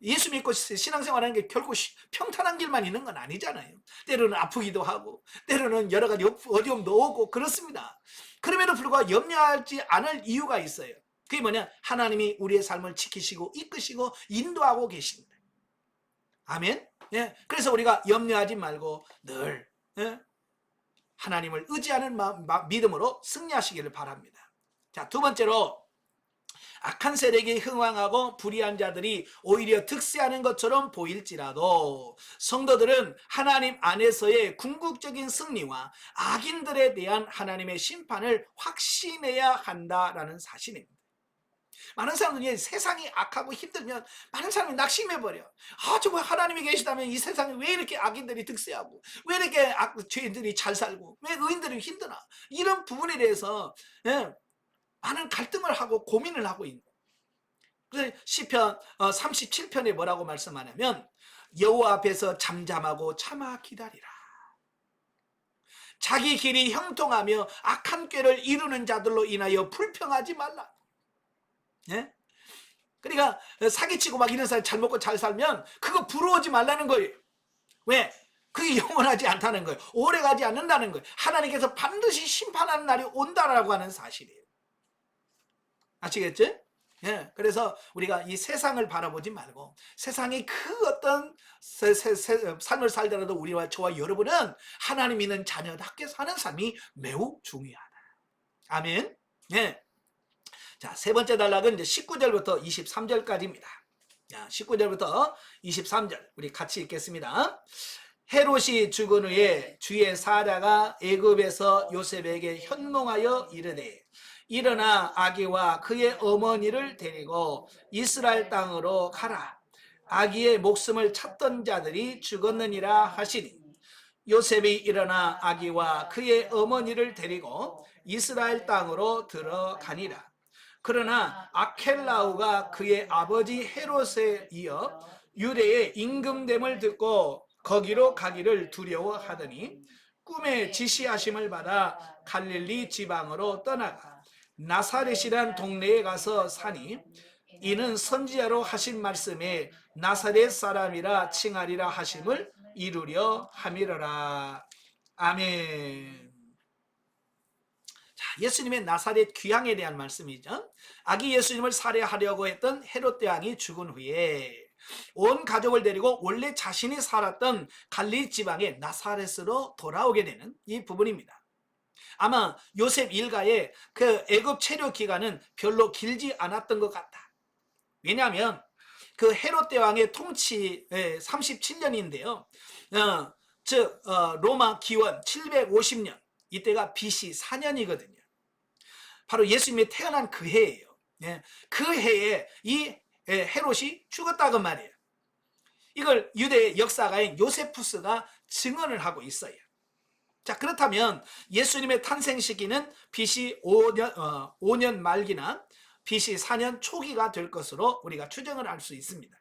예수 믿고 신앙생활하는 게 결코 평탄한 길만 있는 건 아니잖아요. 때로는 아프기도 하고 때로는 여러 가지 어려움도 오고 그렇습니다. 그럼에도 불구하고 염려하지 않을 이유가 있어요. 그게 뭐냐? 하나님이 우리의 삶을 지키시고 이끄시고 인도하고 계십니다. 아멘. 예. 그래서 우리가 염려하지 말고 늘 하나님을 의지하는 믿음으로 승리하시기를 바랍니다. 자, 두 번째로 악한 세력이 흥왕하고 불의한 자들이 오히려 득세하는 것처럼 보일지라도 성도들은 하나님 안에서의 궁극적인 승리와 악인들에 대한 하나님의 심판을 확신해야 한다라는 사실입니다. 많은 사람들이 세상이 악하고 힘들면 많은 사람이 낙심해버려. 정말 하나님이 계시다면 이 세상에 왜 이렇게 악인들이 득세하고 왜 이렇게 죄인들이 잘 살고 왜 의인들이 힘드나, 이런 부분에 대해서 많은 갈등을 하고 고민을 하고 있는 거예요. 그래서 시편 37편에 뭐라고 말씀하냐면 여호와 앞에서 잠잠하고 참아 기다리라. 자기 길이 형통하며 악한 꾀를 이루는 자들로 인하여 불평하지 말라. 예? 그러니까 사기치고 막 이런 사람 잘 먹고 잘 살면 그거 부러워하지 말라는 거예요. 왜? 그게 영원하지 않다는 거예요. 오래가지 않는다는 거예요. 하나님께서 반드시 심판하는 날이 온다라고 하는 사실이에요. 아시겠죠? 예, 그래서 우리가 이 세상을 바라보지 말고 세상이 그 어떤 삶을 살더라도 우리와 저와 여러분은 하나님 있는 자녀답게 사는 삶이 매우 중요하다. 아멘. 예. 자, 세 번째 단락은 이제 19절부터 23절까지입니다. 자, 19절부터 23절 우리 같이 읽겠습니다. 헤롯이 죽은 후에 주의 사자가 애굽에서 요셉에게 현몽하여 이르되 일어나 아기와 그의 어머니를 데리고 이스라엘 땅으로 가라. 아기의 목숨을 찾던 자들이 죽었느니라 하시니 요셉이 일어나 아기와 그의 어머니를 데리고 이스라엘 땅으로 들어가니라. 그러나 아켈라우가 그의 아버지 헤롯에 이어 유대의 임금됨을 듣고 거기로 가기를 두려워하더니 꿈에 지시하심을 받아 갈릴리 지방으로 떠나가 나사렛이란 동네에 가서 사니 이는 선지자로 하신 말씀에 나사렛 사람이라 칭하리라 하심을 이루려 함이러라. 아멘. 자, 예수님의 나사렛 귀향에 대한 말씀이죠. 아기 예수님을 살해하려고 했던 헤롯 대왕이 죽은 후에 온 가족을 데리고 원래 자신이 살았던 갈릴리 지방의 나사렛으로 돌아오게 되는 이 부분입니다. 아마 요셉 일가의 그 애굽 체류 기간은 별로 길지 않았던 것 같다. 왜냐하면 그 헤롯 대왕의 통치 37년인데요. 즉 로마 기원 750년, 이때가 BC 4년이거든요. 바로 예수님이 태어난 그 해예요. 그 해에 이 헤롯이 죽었다고 말이에요. 이걸 유대의 역사가인 요세푸스가 증언을 하고 있어요. 자, 그렇다면 예수님의 탄생 시기는 BC 5년 말기나 BC 4년 초기가 될 것으로 우리가 추정을 할 수 있습니다.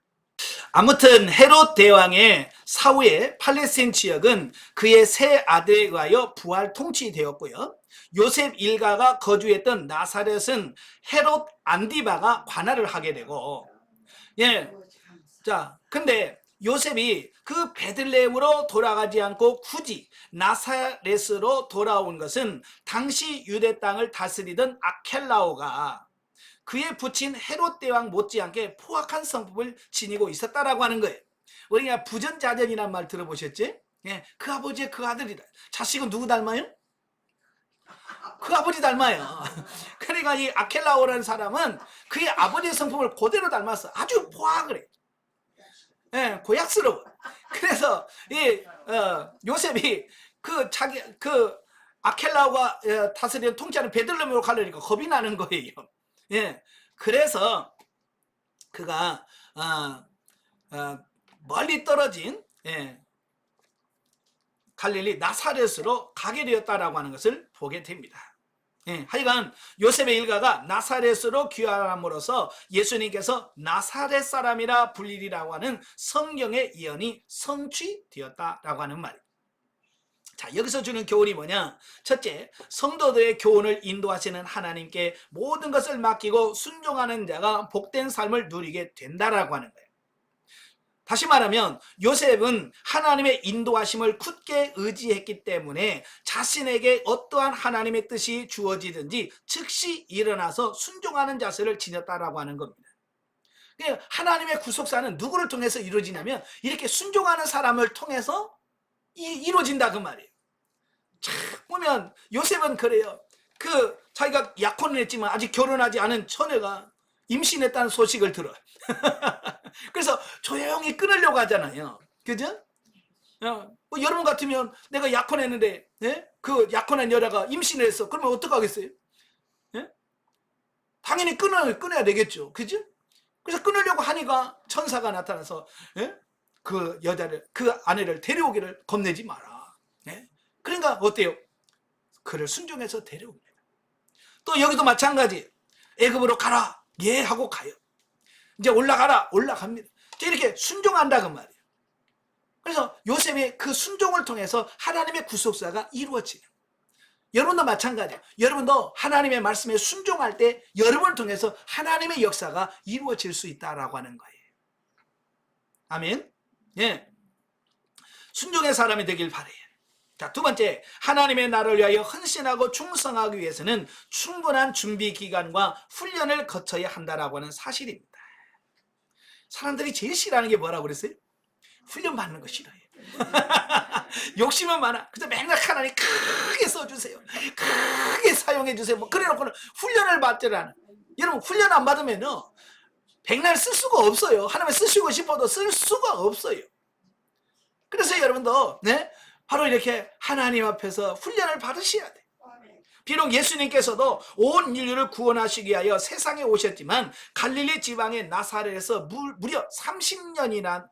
아무튼 헤롯 대왕의 사후에 팔레스타인 지역은 그의 세 아들에 의하여 부활 통치되었고요. 요셉 일가가 거주했던 나사렛은 헤롯 안디바가 관할을 하게 되고, 자, 근데 요셉이 그 베들레헴으로 돌아가지 않고 굳이 나사렛으로 돌아온 것은 당시 유대 땅을 다스리던 아켈라오가 그의 부친 헤롯 대왕 못지않게 포악한 성품을 지니고 있었다라고 하는 거예요. 우리가 부전자전이란 말 들어보셨지? 예, 그 아버지의 그 아들이다. 자식은 누구 닮아요? 그 아버지 닮아요. 그러니까 이 아켈라오라는 사람은 그의 아버지의 성품을 그대로 닮았어. 아주 포악을 해. 예, 고약스러워. 그래서 이 요셉이 그 아켈라오가 다스리는 통치하는 베들레헴으로 가려니까 겁이 나는 거예요. 예, 그래서 그가 멀리 떨어진 갈릴리 나사렛으로 가게 되었다라고 하는 것을 보게 됩니다. 예, 하여간 요셉의 일가가 나사렛으로 귀화함으로써 예수님께서 나사렛 사람이라 불리리라고 하는 성경의 예언이 성취되었다라고 하는 말이에요. 자, 여기서 주는 교훈이 뭐냐? 첫째, 성도들의 교훈을 인도하시는 하나님께 모든 것을 맡기고 순종하는 자가 복된 삶을 누리게 된다라고 하는 거예요. 다시 말하면 요셉은 하나님의 인도하심을 굳게 의지했기 때문에 자신에게 어떠한 하나님의 뜻이 주어지든지 즉시 일어나서 순종하는 자세를 지녔다라고 하는 겁니다. 하나님의 구속사는 누구를 통해서 이루어지냐면 이렇게 순종하는 사람을 통해서 이루어진다 그 말이에요. 참 보면 요셉은 그래요. 자기가 약혼을 했지만 아직 결혼하지 않은 처녀가 임신했다는 소식을 들어요. 그래서 조용히 끊으려고 하잖아요. 그죠? 뭐 여러분 같으면 내가 약혼했는데 그 약혼한 여자가 임신을 했어. 그러면 어떡하겠어요? 당연히 끊어야 되겠죠. 그죠? 그래서 끊으려고 하니까 천사가 나타나서 그 여자를, 그 아내를 데려오기를 겁내지 마라. 그러니까 어때요? 그를 순종해서 데려옵니다. 또 여기도 마찬가지. 애굽으로 가라. 예 하고 가요. 이제 올라가라. 올라갑니다. 이렇게 순종한다 그 말이에요. 그래서 요셉의 그 순종을 통해서 하나님의 구속사가 이루어지요. 여러분도 마찬가지예요. 여러분도 하나님의 말씀에 순종할 때 여러분을 통해서 하나님의 역사가 이루어질 수 있다라고 하는 거예요. 아멘. 예. 순종의 사람이 되길 바래요. 자, 두 번째, 하나님의 나라를 위하여 헌신하고 충성하기 위해서는 충분한 준비 기간과 훈련을 거쳐야 한다라고 하는 사실입니다. 사람들이 제일 싫어하는 게 뭐라고 그랬어요? 훈련 받는 거 싫어해요. 욕심은 많아. 그래서 맨날 하나님 크게 써주세요. 크게 사용해주세요. 뭐 그래놓고는 훈련을 받지를 않아요. 여러분, 훈련 안 받으면요, 백날 쓸 수가 없어요. 하나님 쓰시고 싶어도 쓸 수가 없어요. 그래서 여러분도 바로 이렇게 하나님 앞에서 훈련을 받으셔야 돼요. 비록 예수님께서도 온 인류를 구원하시기 위하여 세상에 오셨지만 갈릴리 지방의 나사렛에서 무려 30년이란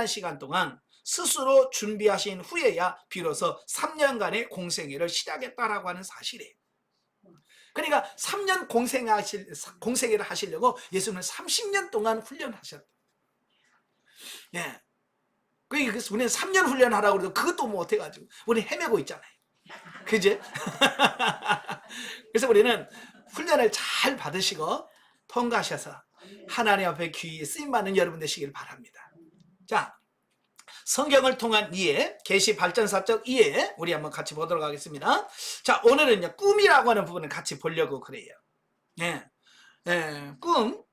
시간 동안 스스로 준비하신 후에야 비로소 3년간의 공생애를 시작했다라고 하는 사실이에요. 그러니까 3년 공생애를 하시려고 예수님은 30년 동안 훈련하셨다. 예. 그래서 우리는 3년 훈련하라고 그래도 그것도 못해가지고 우리 헤매고 있잖아요. 그지? 그래서 우리는 훈련을 잘 받으시고 통과하셔서 하나님 앞에 귀히 쓰임받는 여러분 되시길 바랍니다. 자, 성경을 통한 이해, 계시 발전사적 이해 우리 한번 같이 보도록 하겠습니다. 자, 오늘은요 꿈이라고 하는 부분을 같이 보려고 그래요. 꿈.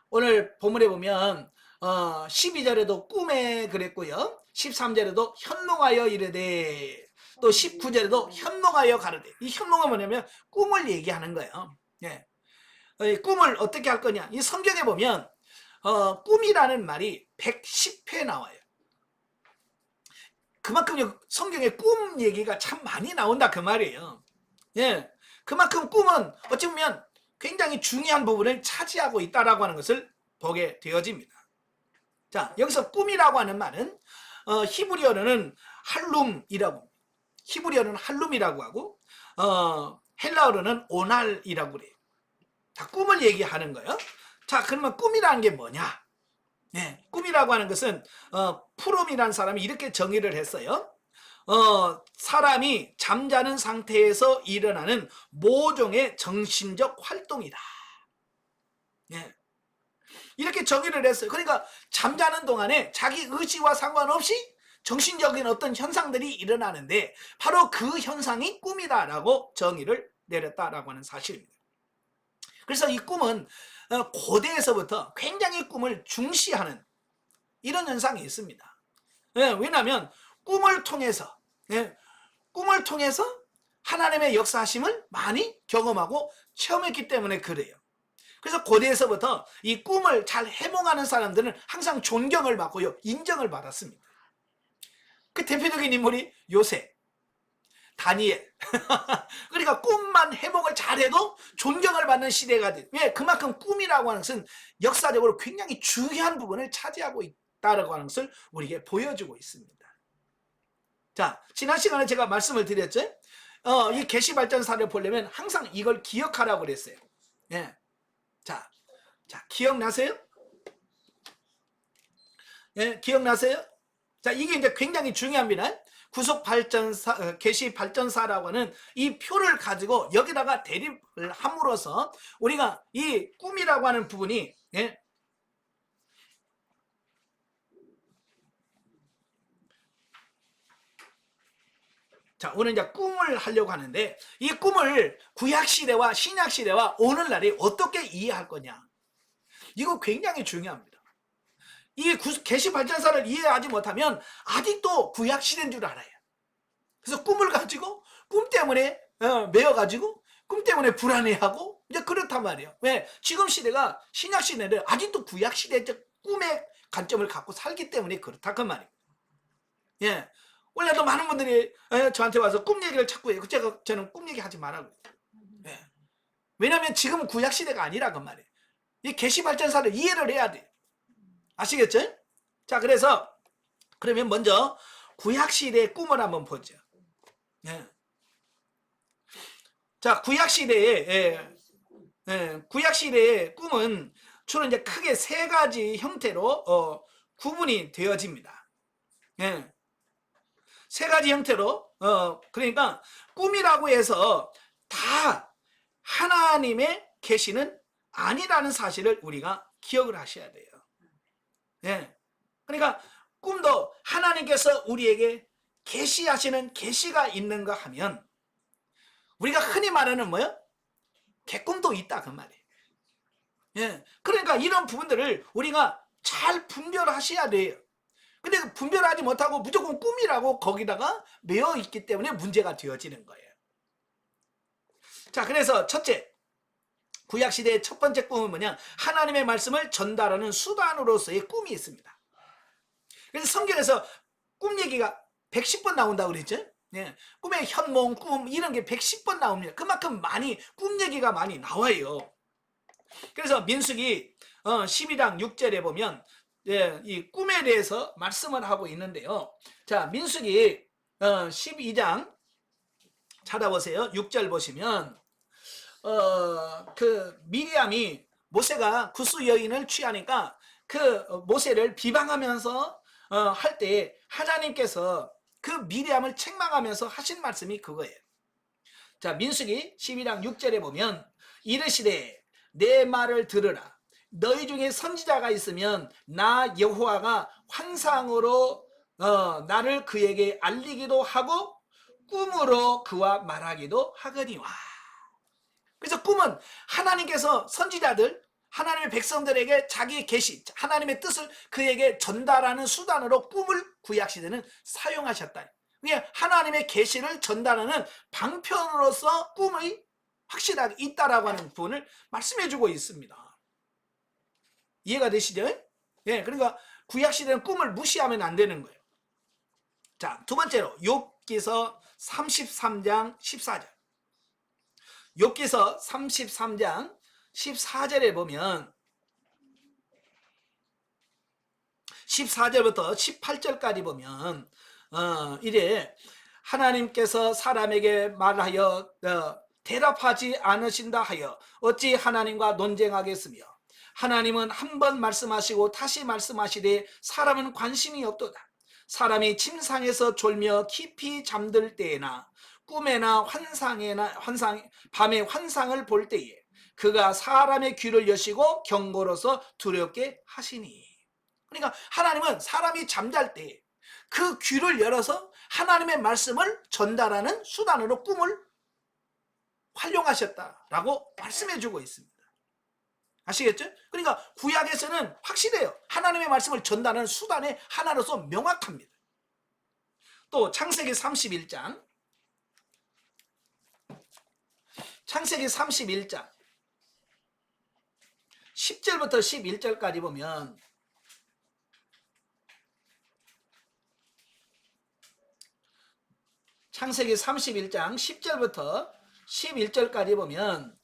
오늘 본문에 보면 12절에도 꿈에 그랬고요. 13절에도 현몽하여 이르되, 또 19절에도 현몽하여 가르되. 이 현몽은 뭐냐면 꿈을 얘기하는 거예요. 꿈을 어떻게 할 거냐. 이 성경에 보면 꿈이라는 말이 110회 나와요. 그만큼 성경에 꿈 얘기가 참 많이 나온다 그 말이에요. 그만큼 꿈은 어찌 보면 굉장히 중요한 부분을 차지하고 있다라고 하는 것을 보게 되어집니다. 자, 여기서 꿈이라고 하는 말은 히브리어로는 할룸이라고 하고 헬라어로는 오날이라고 그래요. 자, 꿈을 얘기하는 거예요. 자, 그러면 꿈이라는 게 뭐냐? 꿈이라고 하는 것은 프롬이라는 사람이 이렇게 정의를 했어요. 사람이 잠자는 상태에서 일어나는 모종의 정신적 활동이다. 이렇게 정의를 했어요. 그러니까 잠자는 동안에 자기 의지와 상관없이 정신적인 어떤 현상들이 일어나는데 바로 그 현상이 꿈이다라고 정의를 내렸다라고 하는 사실입니다. 그래서 이 꿈은 고대에서부터 굉장히 꿈을 중시하는 이런 현상이 있습니다. 왜냐하면 꿈을 통해서 꿈을 통해서 하나님의 역사하심을 많이 경험하고 체험했기 때문에 그래요. 그래서 고대에서부터 이 꿈을 잘 해몽하는 사람들은 항상 존경을 받고요, 인정을 받았습니다. 그 대표적인 인물이 요셉, 다니엘. 그러니까 꿈만 해몽을 잘해도 존경을 받는 시대가 돼. 왜? 그만큼 꿈이라고 하는 것은 역사적으로 굉장히 중요한 부분을 차지하고 있다고 하는 것을 우리에게 보여주고 있습니다. 자, 지난 시간에 제가 말씀을 드렸죠. 이 계시발전사를 보려면 항상 이걸 기억하라고 그랬어요. 예. 자, 기억나세요? 예, 기억나세요? 자, 이게 이제 굉장히 중요합니다. 구속발전사, 계시발전사라고 하는 이 표를 가지고 여기다가 대립을 함으로써 우리가 이 꿈이라고 하는 부분이, 예, 자, 오늘 이제 꿈을 하려고 하는데 이 꿈을 구약시대와 신약시대와 오늘날이 어떻게 이해할 거냐, 이거 굉장히 중요합니다. 이 계시발전사를 이해하지 못하면 아직도 구약시대인 줄 알아요. 그래서 꿈을 가지고 꿈 때문에 매여가지고 꿈 때문에 불안해하고 이제 그렇단 말이에요. 왜? 지금 시대가 신약시대인데 아직도 구약시대적 꿈의 관점을 갖고 살기 때문에 그렇다 그 말이에요. 예. 원래도 많은 분들이 저한테 와서 꿈 얘기를 자꾸 해요. 저는 꿈 얘기 하지 말라고 해요. 예. 왜냐하면 지금은 구약시대가 아니라 그 말이에요. 이 계시발전사를 이해를 해야 돼요. 아시겠죠? 자, 그래서 그러면 먼저 구약시대의 꿈을 한번 보죠. 예. 자, 구약시대의 꿈은 주로 이제 크게 세 가지 형태로 구분이 되어집니다. 예. 세 가지 형태로, 그러니까 꿈이라고 해서 다 하나님의 계시는 아니라는 사실을 우리가 기억을 하셔야 돼요. 예. 그러니까 꿈도 하나님께서 우리에게 계시하시는 계시가 있는가 하면 우리가 흔히 말하는 뭐요? 개꿈도 있다 그 말이에요. 예. 그러니까 이런 부분들을 우리가 잘 분별하셔야 돼요. 근데 분별하지 못하고 무조건 꿈이라고 거기다가 매여 있기 때문에 문제가 되어지는 거예요. 자, 그래서 첫째, 구약시대의 첫 번째 꿈은 뭐냐? 하나님의 말씀을 전달하는 수단으로서의 꿈이 있습니다. 그래서 성경에서 꿈 얘기가 110번 나온다고 그랬죠? 예. 꿈의 현몽, 꿈 이런 게 110번 나옵니다. 그만큼 많이 꿈 얘기가 많이 나와요. 그래서 민수기 12장 6절에 보면 이 꿈에 대해서 말씀을 하고 있는데요. 자, 민수기 12장 찾아보세요. 6절 보시면 그 미리암이 모세가 구스 여인을 취하니까 그 모세를 비방하면서 할 때 하나님께서 그 미리암을 책망하면서 하신 말씀이 그거예요. 자, 민수기 12장 6절에 보면 이르시되 내 말을 들으라. 너희 중에 선지자가 있으면 나 여호와가 환상으로 나를 그에게 알리기도 하고 꿈으로 그와 말하기도 하거니와. 그래서 꿈은 하나님께서 선지자들, 하나님의 백성들에게 자기의 계시, 하나님의 뜻을 그에게 전달하는 수단으로 꿈을 구약시대는 사용하셨다. 그러니까 하나님의 계시를 전달하는 방편으로서 꿈이 확실하게 있다라고 하는 부분을 말씀해주고 있습니다. 이해가 되시죠? 예, 그러니까 구약시대는 꿈을 무시하면 안 되는 거예요. 자, 두 번째로 욥기서 33장 14절. 욥기서 33장 14절에 보면 14절부터 18절까지 보면 이래 하나님께서 사람에게 말하여 대답하지 않으신다 하여 어찌 하나님과 논쟁하겠으며 하나님은 한 번 말씀하시고 다시 말씀하시되 사람은 관심이 없도다. 사람이 침상에서 졸며 깊이 잠들 때에나 꿈에나 밤에 환상을 볼 때에 그가 사람의 귀를 여시고 경고로서 두렵게 하시니. 그러니까 하나님은 사람이 잠잘 때 그 귀를 열어서 하나님의 말씀을 전달하는 수단으로 꿈을 활용하셨다라고 말씀해 주고 있습니다. 아시겠죠? 그러니까 구약에서는 확실해요. 하나님의 말씀을 전달하는 수단의 하나로서 명확합니다. 또 창세기 31장 10절부터 11절까지 보면 창세기 31장 10절부터 11절까지 보면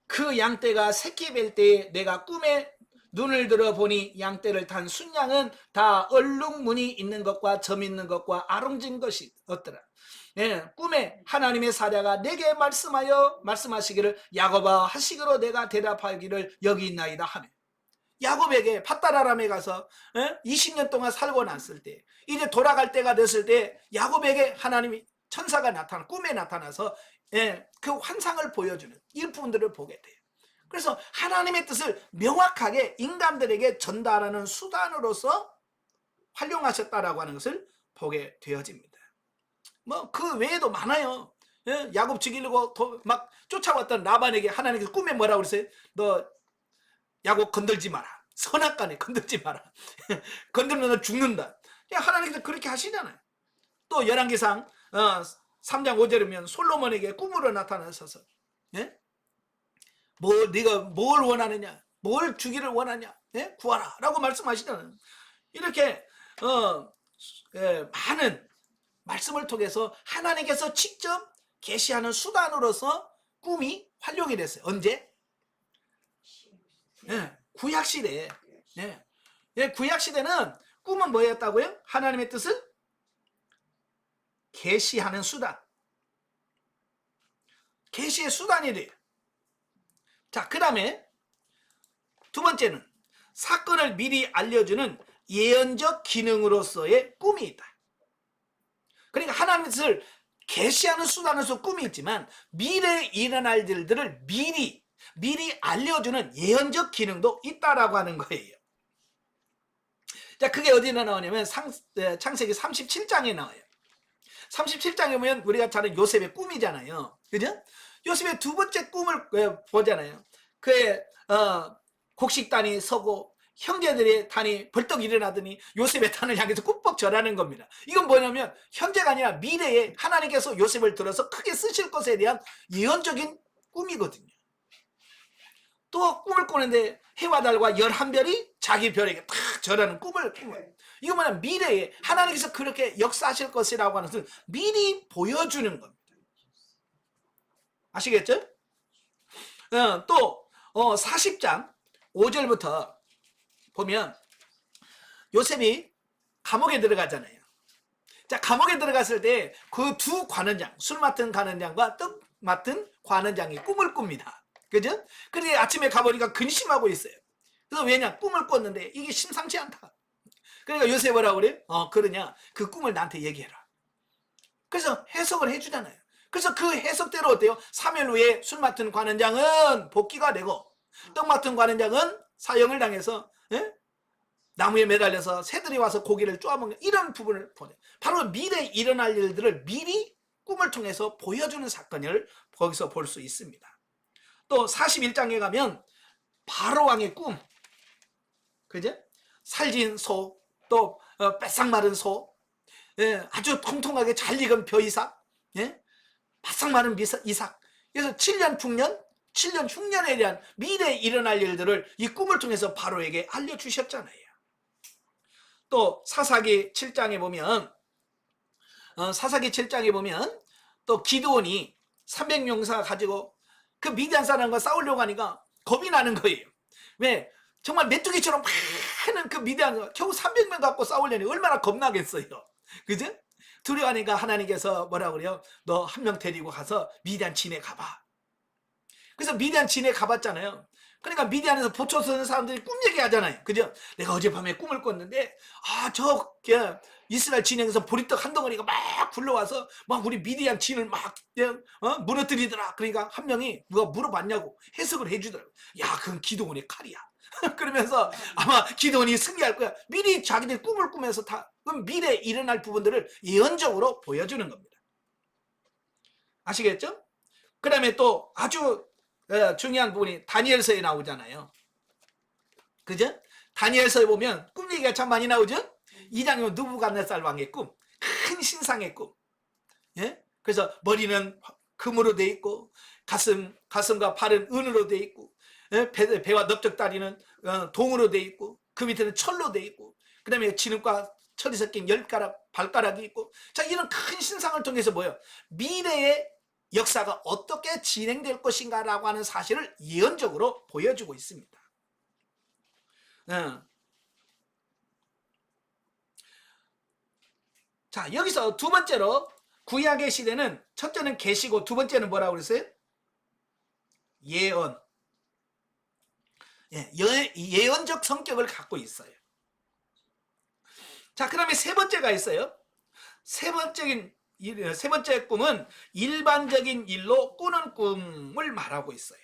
그 양떼가 새끼 뵐 때에 내가 꿈에 눈을 들어 보니 양떼를 탄 순양은 다 얼룩무늬 있는 것과 점 있는 것과 아롱진 것이 없더라. 예, 꿈에 하나님의 사자가 내게 말씀하시기를 야곱아 하시기로 내가 대답하기를 여기 있나이다 하며 야곱에게 밧다라람에 가서 20년 동안 살고 났을 때 이제 돌아갈 때가 됐을 때 야곱에게 하나님이 천사가 꿈에 나타나서 그 환상을 보여주는 이 부분들을 보게 돼요. 그래서 하나님의 뜻을 명확하게 인간들에게 전달하는 수단으로서 활용하셨다라고 하는 것을 보게 되어집니다. 뭐 그 외에도 많아요. 야곱 죽이려고 막 쫓아왔던 라반에게 하나님께서 꿈에 뭐라고 그랬어요? 너 야곱 건들지 마라. 선악간에 건들지 마라. 건들면 너 죽는다. 하나님께서 그렇게 하시잖아요. 또 열왕기상 3장 5절이면 솔로몬에게 꿈으로 나타나셔서 네가 뭘 원하느냐, 뭘 주기를 원하냐, 구하라 라고 말씀하시잖아요. 이렇게 많은 말씀을 통해서 하나님께서 직접 계시하는 수단으로서 꿈이 활용이 됐어요. 언제? 구약시대에. 구약시대는 꿈은 뭐였다고요? 하나님의 뜻을 계시하는 수단, 계시의 수단이 돼요. 자, 그 다음에 두 번째는 사건을 미리 알려주는 예언적 기능으로서의 꿈이 있다. 그러니까 하나님의 뜻을 계시하는 수단으로서 꿈이 있지만 미래에 일어날 일들을 미리 알려주는 예언적 기능도 있다라고 하는 거예요. 자, 그게 어디나 나오냐면 창세기 37장에 나와요. 37장에 보면 우리가 잘 아는 요셉의 꿈이잖아요. 그죠? 요셉의 두 번째 꿈을 보잖아요. 그의 곡식단이 서고 형제들의 단이 벌떡 일어나더니 요셉의 단을 향해서 꾹뻑 절하는 겁니다. 이건 뭐냐면 현재가 아니라 미래에 하나님께서 요셉을 들어서 크게 쓰실 것에 대한 예언적인 꿈이거든요. 또 꿈을 꾸는데 해와 달과 11별이 자기 별에게 탁 절하는 꿈을 꾸어요. 이거 뭐냐면 미래에 하나님께서 그렇게 역사하실 것이라고 하는 것을 미리 보여주는 겁니다. 아시겠죠? 또 40장 5절부터 보면 요셉이 감옥에 들어가잖아요. 자, 감옥에 들어갔을 때 그 두 관원장, 술 맡은 관원장과 떡 맡은 관원장이 꿈을 꿉니다. 그죠? 그런데 아침에 가보니까 근심하고 있어요. 그래서 왜냐? 꿈을 꿨는데 이게 심상치 않다. 그러니까 요셉 뭐라고 그래요? 그러냐? 그 꿈을 나한테 얘기해라. 그래서 해석을 해주잖아요. 그래서 그 해석대로 어때요? 3일 후에 술 맡은 관원장은 복귀가 되고 떡 맡은 관원장은 사형을 당해서 나무에 매달려서 새들이 와서 고기를 쪼아먹는 이런 부분을 보내요. 바로 미래에 일어날 일들을 미리 꿈을 통해서 보여주는 사건을 거기서 볼 수 있습니다. 또 41장에 가면 바로왕의 꿈, 그죠? 살진 소, 또 뺏상 마른 소, 아주 통통하게 잘 익은 벼 이삭, 바싹 마른 이삭. 그래서 7년 흉년에 대한 미래에 일어날 일들을 이 꿈을 통해서 바로에게 알려주셨잖아요. 또 사사기 7장에 보면 또 기드온이 300명사 가지고 그 미디안 사람과 싸우려고 하니까 겁이 나는 거예요. 왜? 정말 메뚜기처럼 많은 그 미디안 겨우 300명 갖고 싸우려니 얼마나 겁나겠어요. 그죠? 두려워하니까 하나님께서 뭐라고 그래요? 너 한 명 데리고 가서 미디안 진에 가봐. 그래서 미디안 진에 가봤잖아요. 그러니까 미디안에서 보초 서는 사람들이 꿈 얘기하잖아요. 그죠? 내가 어젯밤에 꿈을 꿨는데 저 이스라엘 진영에서 보리떡 한 덩어리가 막 굴러와서 막 우리 미디안 진을 막 무너뜨리더라. 그러니까 한 명이 누가 물어봤냐고 해석을 해주더라고. 야, 그건 기드온의 칼이야. 그러면서 아마 기드온이 승리할 거야. 미리 자기들 꿈을 꾸면서 다 그럼 미래에 일어날 부분들을 예언적으로 보여주는 겁니다. 아시겠죠? 그 다음에 또 아주 중요한 부분이 다니엘서에 나오잖아요. 그죠? 다니엘서에 보면 꿈 얘기가 참 많이 나오죠? 2장이면 느부갓네살 왕의 꿈, 큰 신상의 꿈. 예? 그래서 머리는 금으로 돼 있고 가슴과 팔은 은으로 돼 있고, 예? 배와 넓적다리는 동으로 돼 있고, 그 밑에는 철로 돼 있고, 그 다음에 진흙과 철이 섞인 10가락 발가락이 있고. 자, 이런 큰 신상을 통해서 뭐예요? 미래의 역사가 어떻게 진행될 것인가 라고 하는 사실을 예언적으로 보여주고 있습니다. 자, 여기서 두 번째로 구약의 시대는, 첫째는 계시고 두 번째는 뭐라고 그랬어요? 예언. 예언적 성격을 갖고 있어요. 자, 그다음에 세 번째가 있어요. 세 번째 꿈은 일반적인 일로 꾸는 꿈을 말하고 있어요.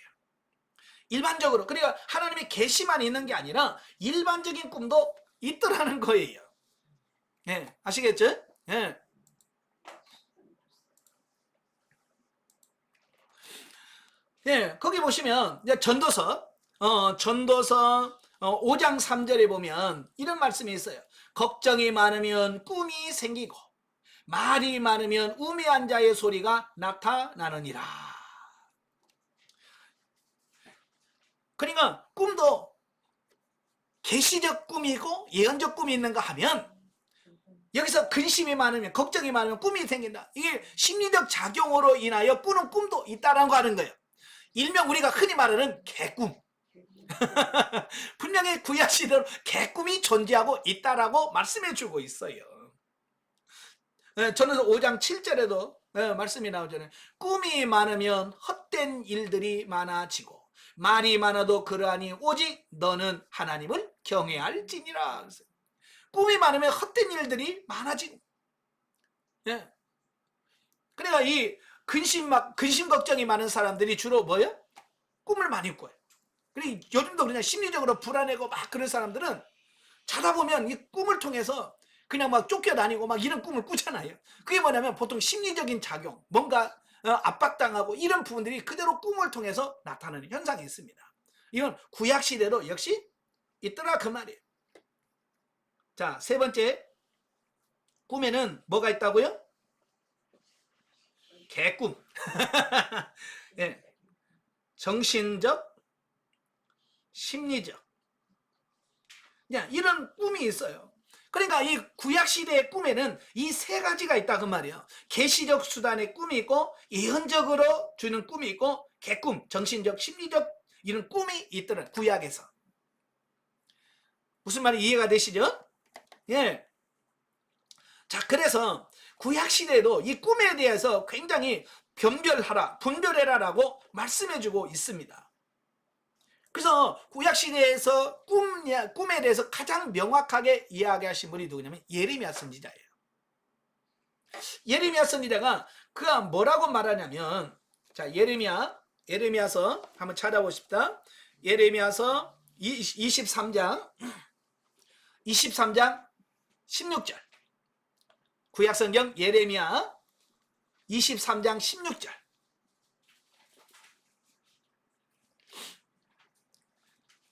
일반적으로, 그러니까 하나님의 계시만 있는 게 아니라 일반적인 꿈도 있더라는 거예요. 예, 아시겠죠? 예. 예, 거기 보시면 이제 전도서 5장 3절에 보면 이런 말씀이 있어요. 걱정이 많으면 꿈이 생기고 말이 많으면 우매한 자의 소리가 나타나느니라. 그러니까 꿈도 계시적 꿈이고 예언적 꿈이 있는가 하면, 여기서 근심이 많으면, 걱정이 많으면 꿈이 생긴다. 이게 심리적 작용으로 인하여 꾸는 꿈도 있다라는 거 하는 거예요. 일명 우리가 흔히 말하는 개꿈. 분명히 구약시대로 개꿈이 존재하고 있다라고 말씀해 주고 있어요. 저는 5장 7절에도 말씀이 나오잖아요. 꿈이 많으면 헛된 일들이 많아지고 말이 많아도 그러하니 오직 너는 하나님을 경외할지니라. 꿈이 많으면 헛된 일들이 많아지고. 예. 그러니까 이 근심 걱정이 많은 사람들이 주로 뭐예요? 꿈을 많이 꿔요. 그리고 요즘도 그냥 심리적으로 불안하고 막 그런 사람들은 자다 보면 이 꿈을 통해서 그냥 막 쫓겨다니고 막 이런 꿈을 꾸잖아요. 그게 뭐냐면 보통 심리적인 작용, 뭔가 압박당하고 이런 부분들이 그대로 꿈을 통해서 나타나는 현상이 있습니다. 이건 구약시대도 역시 있더라 그 말이에요. 자, 세 번째, 꿈에는 뭐가 있다고요? 개꿈. 예. 정신적, 심리적, 이런 꿈이 있어요. 그러니까 이 구약시대의 꿈에는 이 세 가지가 있다 그 말이에요. 계시적 수단의 꿈이 있고, 예언적으로 주는 꿈이 있고, 개꿈, 정신적, 심리적 이런 꿈이 있더라 구약에서. 무슨 말이 이해가 되시죠? 예. 자, 그래서 구약시대에도 이 꿈에 대해서 굉장히 분별해라라고 말씀해주고 있습니다. 그래서 구약시대에서 꿈에 대해서 가장 명확하게 이야기하신 분이 누구냐면 예레미야 선지자예요. 예레미야 선지자가 그가 뭐라고 말하냐면, 자, 예레미야서 한번 찾아보십시다. 예레미야서 23장 16절. 구약성경 예레미야 23장 16절.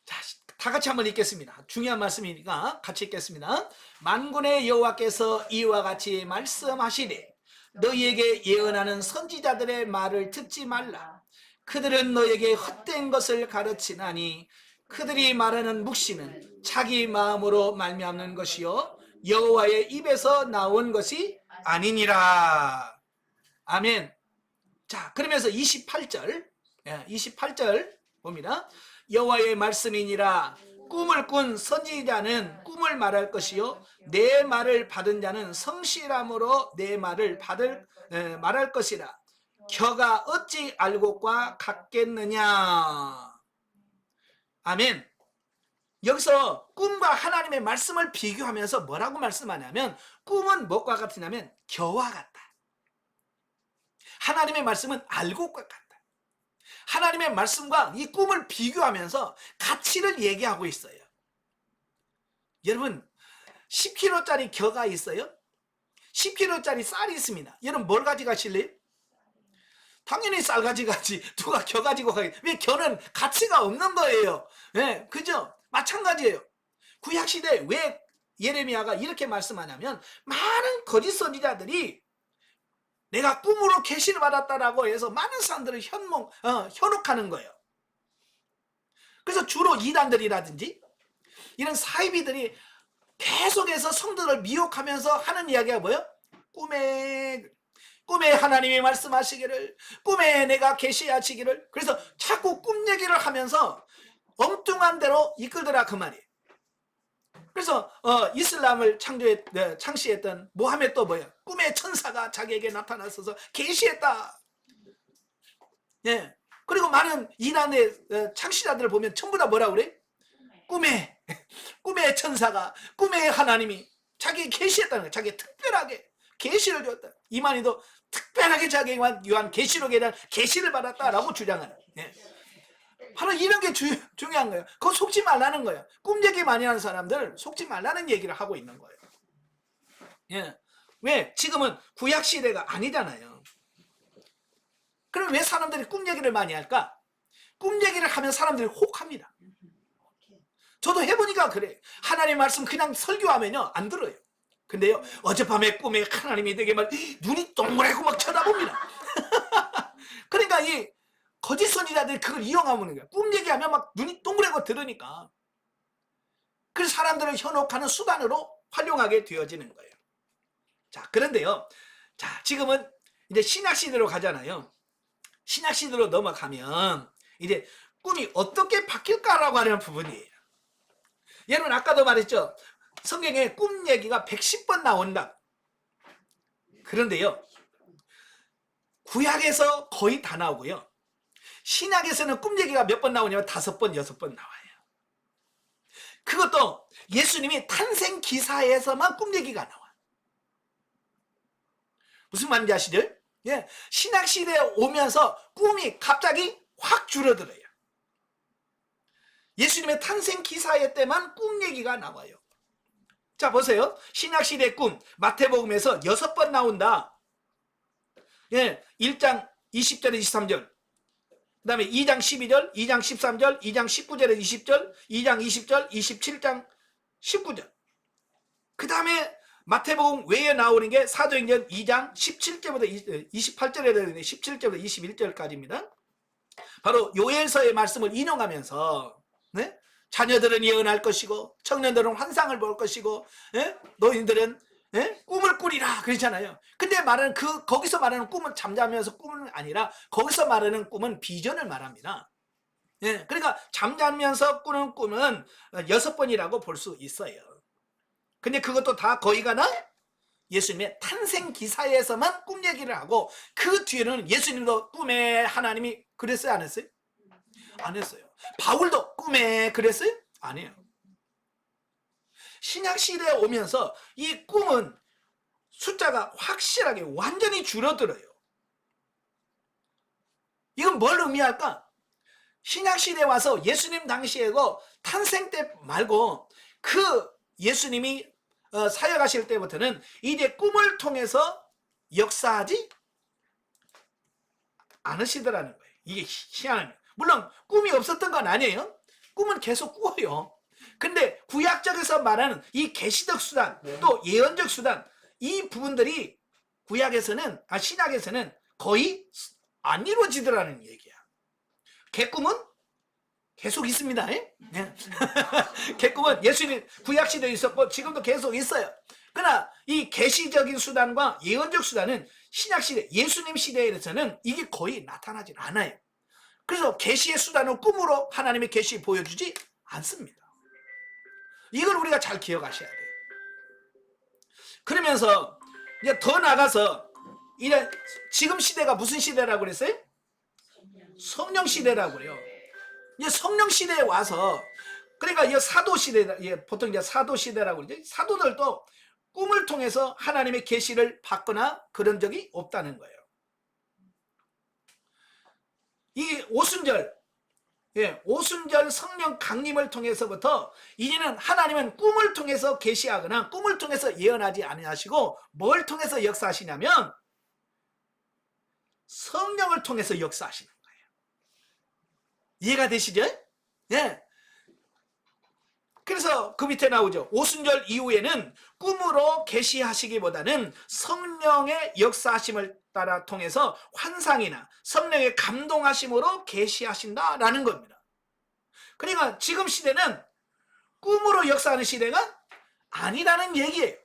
자, 다 같이 한번 읽겠습니다. 중요한 말씀이니까 같이 읽겠습니다. 만군의 여호와께서 이와 같이 말씀하시되 너희에게 예언하는 선지자들의 말을 듣지 말라. 그들은 너에게 헛된 것을 가르치나니 그들이 말하는 묵시는 자기 마음으로 말미암는 것이요 여호와의 입에서 나온 것이 아니니라. 아멘. 자, 그러면서 28절 봅니다. 여호와의 말씀이니라. 꿈을 꾼 선지자는 꿈을 말할 것이요 내 말을 받은 자는 성실함으로 내 말을 말할 것이라. 겨가 어찌 알곡과 같겠느냐. 아멘. 여기서 꿈과 하나님의 말씀을 비교하면서 뭐라고 말씀하냐면, 꿈은 무엇과 같으냐면 겨와 같다. 하나님의 말씀은 알곡과 같다. 하나님의 말씀과 이 꿈을 비교하면서 가치를 얘기하고 있어요. 여러분, 10kg짜리 겨가 있어요? 10kg짜리 쌀이 있습니다. 여러분 뭘 가져가실래요? 당연히 쌀 가져가지. 누가 겨 가지고 가겠? 왜 겨는 가치가 없는 거예요. 네, 그죠? 마찬가지예요. 구약시대에 왜 예레미야가 이렇게 말씀하냐면 많은 거짓 선지자들이 내가 꿈으로 계시를 받았다라고 해서 많은 사람들을 현혹하는 거예요. 그래서 주로 이단들이라든지 이런 사이비들이 계속해서 성도를 미혹하면서 하는 이야기가 뭐예요? 꿈에 하나님이 말씀하시기를, 꿈에 내가 계시하시기를. 그래서 자꾸 꿈 얘기를 하면서 엉뚱한 대로 이끌더라 그 말이에요. 그래서 이슬람을 창시했던 모하메도 뭐예요? 꿈의 천사가 자기에게 나타나서 계시했다. 예. 그리고 많은 이란의 창시자들을 보면 전부 다 뭐라 그래? 꿈의 천사가, 꿈의 하나님이 자기에게 계시했다는 거예요. 자기에게 특별하게 계시를 줬다. 이만희도 특별하게 자기에게 요한 계시록에 대한 계시를 받았다라고 주장하는. 예. 바로 이런 게 중요한 거예요. 그거 속지 말라는 거예요. 꿈 얘기 많이 하는 사람들 속지 말라는 얘기를 하고 있는 거예요. 예. 왜? 지금은 구약 시대가 아니잖아요. 그럼 왜 사람들이 꿈 얘기를 많이 할까? 꿈 얘기를 하면 사람들이 혹합니다. 저도 해보니까 그래. 하나님 말씀 그냥 설교하면요 안 들어요. 근데요 어젯밤에 꿈에 하나님이 되게 막 눈이 동그랗고 막 쳐다봅니다. 그러니까 이 거짓 선지자들이 그걸 이용하는 거예요. 꿈 얘기하면 막 눈이 동그랗고 들으니까. 그래서 사람들을 현혹하는 수단으로 활용하게 되어지는 거예요. 자, 그런데요. 자, 지금은 이제 신약 시대로 가잖아요. 신약 시대로 넘어가면 이제 꿈이 어떻게 바뀔까라고 하는 부분이에요. 여러분 아까도 말했죠. 성경에 꿈 얘기가 110번 나온다. 그런데요. 구약에서 거의 다 나오고요. 신약에서는 꿈 얘기가 몇 번 나오냐면 5번, 6번 나와요. 그것도 예수님이 탄생 기사에서만 꿈 얘기가 나와. 무슨 말인지 아시죠? 예, 신약 시대에 오면서 꿈이 갑자기 확 줄어들어요. 예수님의 탄생 기사회 때만 꿈 얘기가 나와요. 자, 보세요. 신약 시대 꿈 마태복음에서 6번 나온다. 예, 1장 20절에 23절. 그 다음에 2장 12절, 2장 13절, 2장 19절에 20절, 2장 20절, 27장 19절. 그 다음에 마태복음 외에 나오는 게 사도행전 2장 17절부터 28절에 되는 17절부터 21절까지입니다. 바로 요엘서의 말씀을 인용하면서 네? 자녀들은 예언할 것이고 청년들은 환상을 볼 것이고 예? 노인들은 예? 꿈을 꾸리라 그러잖아요. 근데 말하는 거기서 말하는 꿈은 잠자면서 꿈은 아니라 거기서 말하는 꿈은 비전을 말합니다. 예, 그러니까 잠자면서 꾸는 꿈은 6번이라고 볼 수 있어요. 근데 그것도 다 거기가 나 예수님의 탄생 기사에서만 꿈 얘기를 하고 그 뒤에는 예수님도 꿈에 하나님이 그랬어요, 안 했어요? 안 했어요. 바울도 꿈에 그랬어요? 아니에요. 신약 시대에 오면서 이 꿈은 숫자가 확실하게 완전히 줄어들어요. 이건 뭘 의미할까? 신약 시대에 와서 예수님 당시에도 탄생 때 말고 그 예수님이 사역하실 때부터는 이제 꿈을 통해서 역사하지 않으시더라는 거예요. 이게 희한해요. 물론 꿈이 없었던 건 아니에요. 꿈은 계속 꾸어요. 근데 구약적에서 말하는 이 계시적 수단 또 예언적 수단 이 부분들이 신약에서는 거의 안 이루어지더라는 얘기야. 개꿈은 계속 있습니다. 네. 개꿈은 예수님 구약시대에 있었고 지금도 계속 있어요. 그러나 이 계시적인 수단과 예언적 수단은 신약시대 예수님 시대에서는 이게 거의 나타나질 않아요. 그래서 계시의 수단은 꿈으로 하나님의 계시 보여주지 않습니다. 이걸 우리가 잘 기억하셔야 돼요. 그러면서 이제 더 나가서 이제 지금 시대가 무슨 시대라고 그랬어요? 성령 시대라고 그래요. 이제 성령 시대에 와서 그러니까 이 사도 시대 보통 이제 사도 시대라고 그러죠. 사도들도 꿈을 통해서 하나님의 계시를 받거나 그런 적이 없다는 거예요. 이 오순절 오순절 성령 강림을 통해서부터 이제는 하나님은 꿈을 통해서 계시하거나 꿈을 통해서 예언하지 아니하시고 뭘 통해서 역사하시냐면 성령을 통해서 역사하시는 거예요. 이해가 되시죠? 예. 그래서 그 밑에 나오죠. 오순절 이후에는 꿈으로 계시하시기보다는 성령의 역사하심을 따라 통해서 환상이나 성령의 감동하심으로 계시하신다라는 겁니다. 그러니까 지금 시대는 꿈으로 역사하는 시대가 아니라는 얘기예요.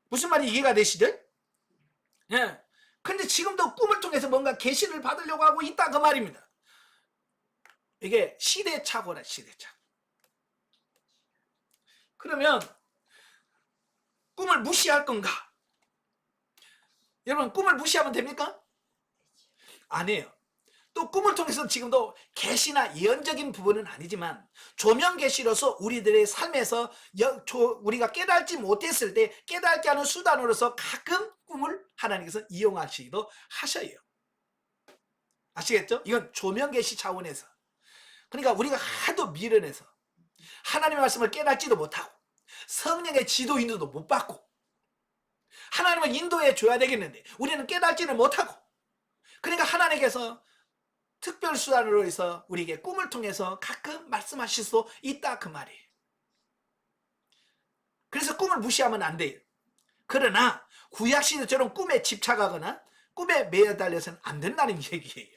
무슨 말이 이해가 되시죠? 예. 근데 지금도 꿈을 통해서 뭔가 계시를 받으려고 하고 있다 그 말입니다. 이게 시대착오라, 시대착오. 그러면 꿈을 무시할 건가? 여러분, 꿈을 무시하면 됩니까? 아니에요. 또 꿈을 통해서 지금도 계시나 예언적인 부분은 아니지만 조명 계시로서 우리들의 삶에서 우리가 깨닫지 못했을 때 깨닫게 하는 수단으로서 가끔 꿈을 하나님께서 이용하시기도 하셔요. 아시겠죠? 이건 조명 계시 차원에서. 그러니까 우리가 하도 미련해서 하나님의 말씀을 깨닫지도 못하고 성령의 지도 인도도 못 받고 하나님을 인도해 줘야 되겠는데 우리는 깨닫지는 못하고, 그러니까 하나님께서 특별 수단으로 해서 우리에게 꿈을 통해서 가끔 말씀하실 수 있다 그 말이에요. 그래서 꿈을 무시하면 안 돼요. 그러나 구약시대처럼 꿈에 집착하거나 꿈에 매여달려서는 안 된다는 얘기예요.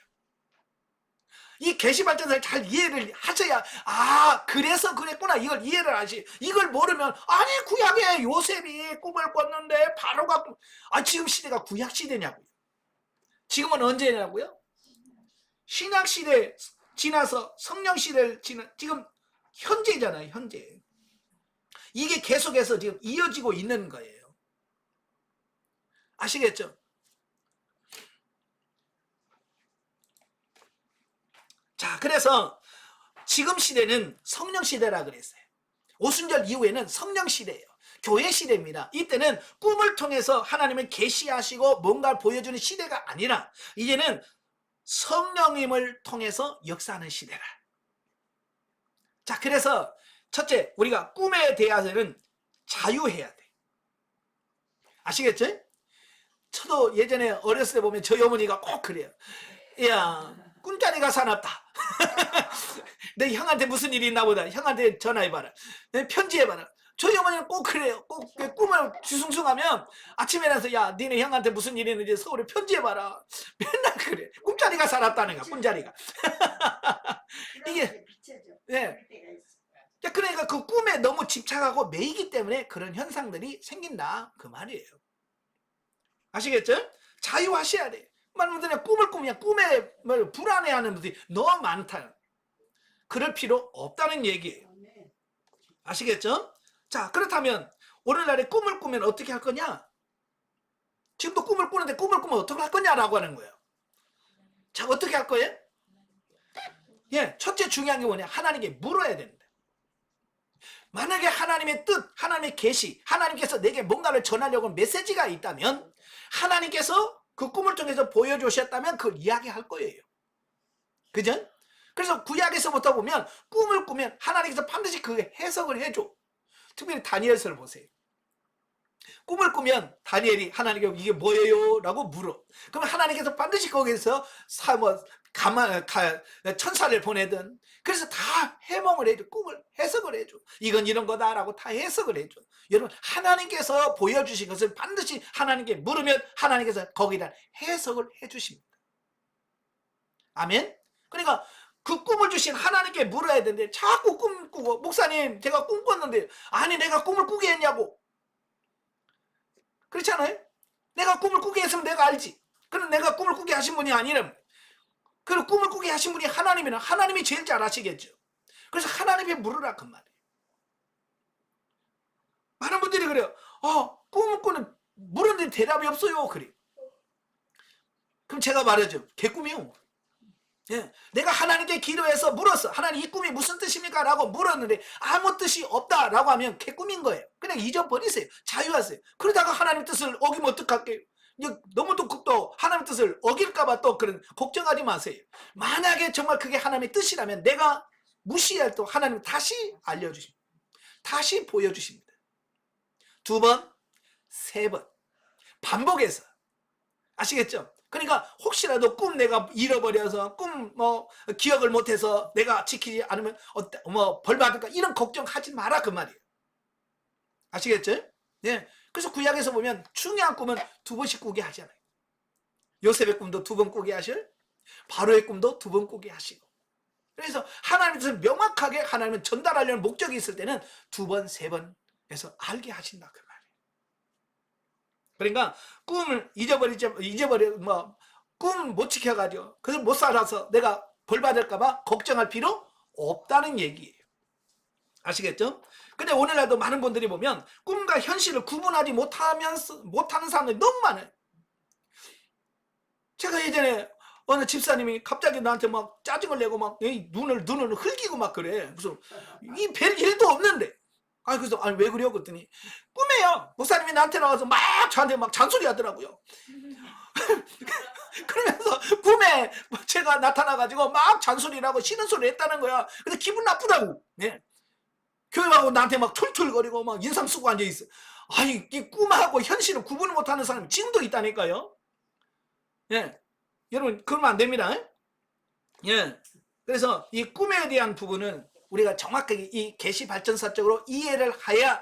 이 계시발전을 잘 이해를 하셔야, 아 그래서 그랬구나, 이걸 이해를 하시. 이걸 모르면 아니 구약에 요셉이 꿈을 꿨는데 바로가 지금 시대가 구약시대냐고요. 지금은 언제냐고요? 신약시대 지나서 성령시대를 지나 지금 현재잖아요. 현재. 이게 계속해서 지금 이어지고 있는 거예요. 아시겠죠? 자, 그래서 지금 시대는 성령시대라 그랬어요. 오순절 이후에는 성령시대예요. 교회 시대입니다. 이때는 꿈을 통해서 하나님을 계시하시고 뭔가를 보여주는 시대가 아니라 이제는 성령님을 통해서 역사하는 시대라. 자, 그래서 첫째, 우리가 꿈에 대해서는 자유해야 돼. 아시겠죠? 저도 예전에 어렸을 때 보면 저희 어머니가 꼭 그래요. 야, 꿈자리가 사납다. 내 형한테 무슨 일이 있나 보다. 형한테 전화해봐라. 편지해봐라. 저희 어머니는 꼭 그래요. 꼭 꿈을 뒤숭숭하면 아침에 일어나서 야 니네 형한테 무슨 일이 있는지 서울에 편지해봐라. 맨날 그래. 꿈자리가 살았다는 거야. 꿈자리가. 이게 예. 그러니까 그 꿈에 너무 집착하고 매이기 때문에 그런 현상들이 생긴다 그 말이에요. 아시겠죠? 자유하셔야 돼. 많은 분들이 꿈을 꾸면 꿈에 불안해하는 분들이 너무 많다. 그럴 필요 없다는 얘기예요. 아시겠죠? 자, 그렇다면 오늘날에 꿈을 꾸면 어떻게 할 거냐? 지금도 꿈을 꾸는데 꿈을 꾸면 어떻게 할 거냐라고 하는 거예요. 자, 어떻게 할 거예요? 예, 첫째 중요한 게 뭐냐? 하나님께 물어야 됩니다. 만약에 하나님의 뜻, 하나님의 계시, 하나님께서 내게 뭔가를 전하려고 하는 메시지가 있다면 하나님께서 그 꿈을 통해서 보여주셨다면 그걸 이야기할 거예요. 그죠? 그래서 구약에서부터 보면 꿈을 꾸면 하나님께서 반드시 그 해석을 해줘. 특별히 다니엘서를 보세요. 꿈을 꾸면 다니엘이 하나님께 이게 뭐예요? 라고 물어. 그러면 하나님께서 반드시 거기에서 천사를 보내든 그래서 다 해몽을 해줘. 꿈을 해석을 해줘. 이건 이런 거다라고 다 해석을 해줘. 여러분, 하나님께서 보여주신 것을 반드시 하나님께 물으면 하나님께서 거기다 해석을 해주십니다. 아멘? 그러니까 그 꿈을 주신 하나님께 물어야 되는데 자꾸 꿈 꾸고, 목사님 제가 꿈 꿨는데, 아니 내가 꿈을 꾸게 했냐고. 그렇잖아요? 내가 꿈을 꾸게 했으면 내가 알지. 그럼 내가 꿈을 꾸게 하신 분이 아니라면, 그리고 꿈을 꾸게 하신 분이 하나님이면 하나님이 제일 잘 아시겠죠. 그래서 하나님께 물으라 그 말이에요. 많은 분들이 그래요. 꿈을 꾸는 물었는데 대답이 없어요. 그래. 그럼 제가 말하죠. 개꿈이요. 예, 내가 하나님께 기도해서 물었어. 하나님 이 꿈이 무슨 뜻입니까? 라고 물었는데 아무 뜻이 없다 라고 하면 개꿈인 거예요. 그냥 잊어버리세요. 자유하세요. 그러다가 하나님 뜻을 어기면 어떡할게요? 너무 또 하나님 뜻을 어길까봐 또 그런 걱정하지 마세요. 만약에 정말 그게 하나님의 뜻이라면 내가 무시할 또 하나님 다시 알려주십니다. 다시 보여주십니다. 2번, 3번 반복해서. 아시겠죠? 그러니까 혹시라도 꿈 내가 잃어버려서 꿈 뭐 기억을 못해서 내가 지키지 않으면 뭐 벌 받을까 이런 걱정하지 마라 그 말이에요. 아시겠죠? 예. 그래서 구약에서 보면 중요한 꿈은 2번씩 꾸게 하잖아요. 요셉의 꿈도 2번 꾸게 하실, 바로의 꿈도 2번 꾸게 하시고. 그래서 하나님께서 명확하게 하나님은 전달하려는 목적이 있을 때는 2번, 3번 해서 알게 하신다 그 말이에요. 그러니까 꿈을 꿈 못 지켜가지고 그래서 못 살아서 내가 벌 받을까봐 걱정할 필요 없다는 얘기예요. 아시겠죠? 근데 오늘날도 많은 분들이 보면 꿈과 현실을 구분하지 못하는 사람들이 너무 많아요. 제가 예전에 어느 집사님이 갑자기 나한테 막 짜증을 내고 막 눈을 흘기고 막 그래. 그래서 이 별 일도 없는데. 그래서 왜 그래요? 그랬더니 꿈에요. 목사님이 나한테 나와서 막 저한테 막 잔소리 하더라고요. 그러면서 꿈에 제가 나타나가지고 막 잔소리를 하고 싫은 소리 했다는 거야. 근데 기분 나쁘다고. 네. 교회 가고 나한테 막 툴툴거리고 막 인상 쓰고 앉아있어. 이 꿈하고 현실을 구분을 못하는 사람이 지금도 있다니까요. 예. 여러분, 그러면 안 됩니다. 예. 그래서 이 꿈에 대한 부분은 우리가 정확하게 이 계시발전사적으로 이해를 해야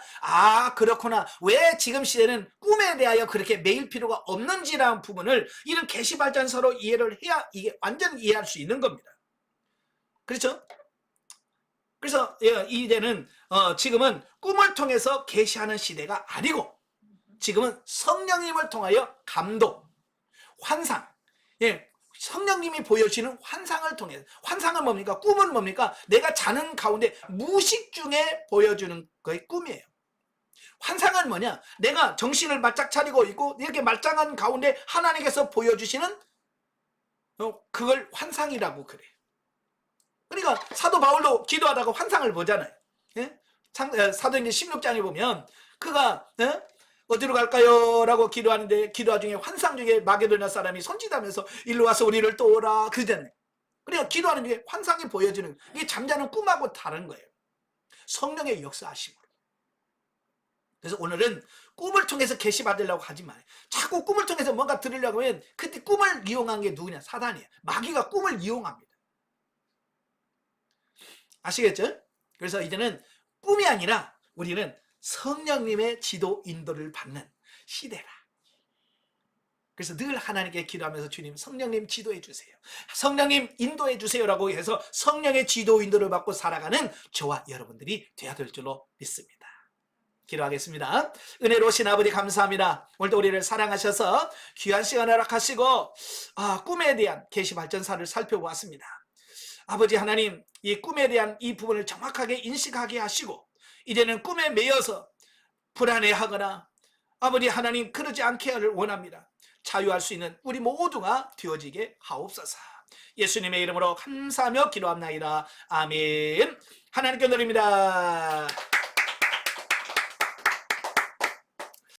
그렇구나. 왜 지금 시대는 꿈에 대하여 그렇게 매일 필요가 없는지라는 부분을 이런 계시발전사로 이해를 해야 이게 완전히 이해할 수 있는 겁니다. 그렇죠? 그래서 이제는 지금은 꿈을 통해서 계시하는 시대가 아니고 지금은 성령님을 통하여 감동, 환상, 성령님이 보여주시는 환상을 통해서. 환상은 뭡니까? 꿈은 뭡니까? 내가 자는 가운데 무의식 중에 보여주는 거의 꿈이에요. 환상은 뭐냐? 내가 정신을 바짝 차리고 있고 이렇게 말짱한 가운데 하나님께서 보여주시는 그걸 환상이라고 그래요. 그러니까 사도 바울도 기도하다가 환상을 보잖아요. 사도행전 16장에 보면 그가 어디로 갈까요? 라고 기도하는데 기도 중에 환상 중에 마게도냐 사람이 손짓하면서 일로 와서 우리를 도우라 그러잖아요. 그러니까 기도하는 중에 환상이 보여지는 이게 잠자는 꿈하고 다른 거예요. 성령의 역사하심으로. 그래서 오늘은 꿈을 통해서 계시 받으려고 하지 마요. 자꾸 꿈을 통해서 뭔가 들으려고 하면 그때 꿈을 이용한 게 누구냐? 사단이에요. 마귀가 꿈을 이용합니다. 아시겠죠? 그래서 이제는 꿈이 아니라 우리는 성령님의 지도 인도를 받는 시대라. 그래서 늘 하나님께 기도하면서 주님 성령님 지도해 주세요. 성령님 인도해 주세요라고 해서 성령의 지도 인도를 받고 살아가는 저와 여러분들이 되어야 될 줄로 믿습니다. 기도하겠습니다. 은혜로우신 아버지 감사합니다. 오늘도 우리를 사랑하셔서 귀한 시간 허락하시고 꿈에 대한 계시발전사를 살펴보았습니다. 아버지 하나님, 이 꿈에 대한 이 부분을 정확하게 인식하게 하시고 이제는 꿈에 매여서 불안해하거나 아버지 하나님 그러지 않게 하를 원합니다. 자유할 수 있는 우리 모두가 되어지게 하옵소서. 예수님의 이름으로 감사하며 기도합나이다. 아멘. 하나님께 드립니다.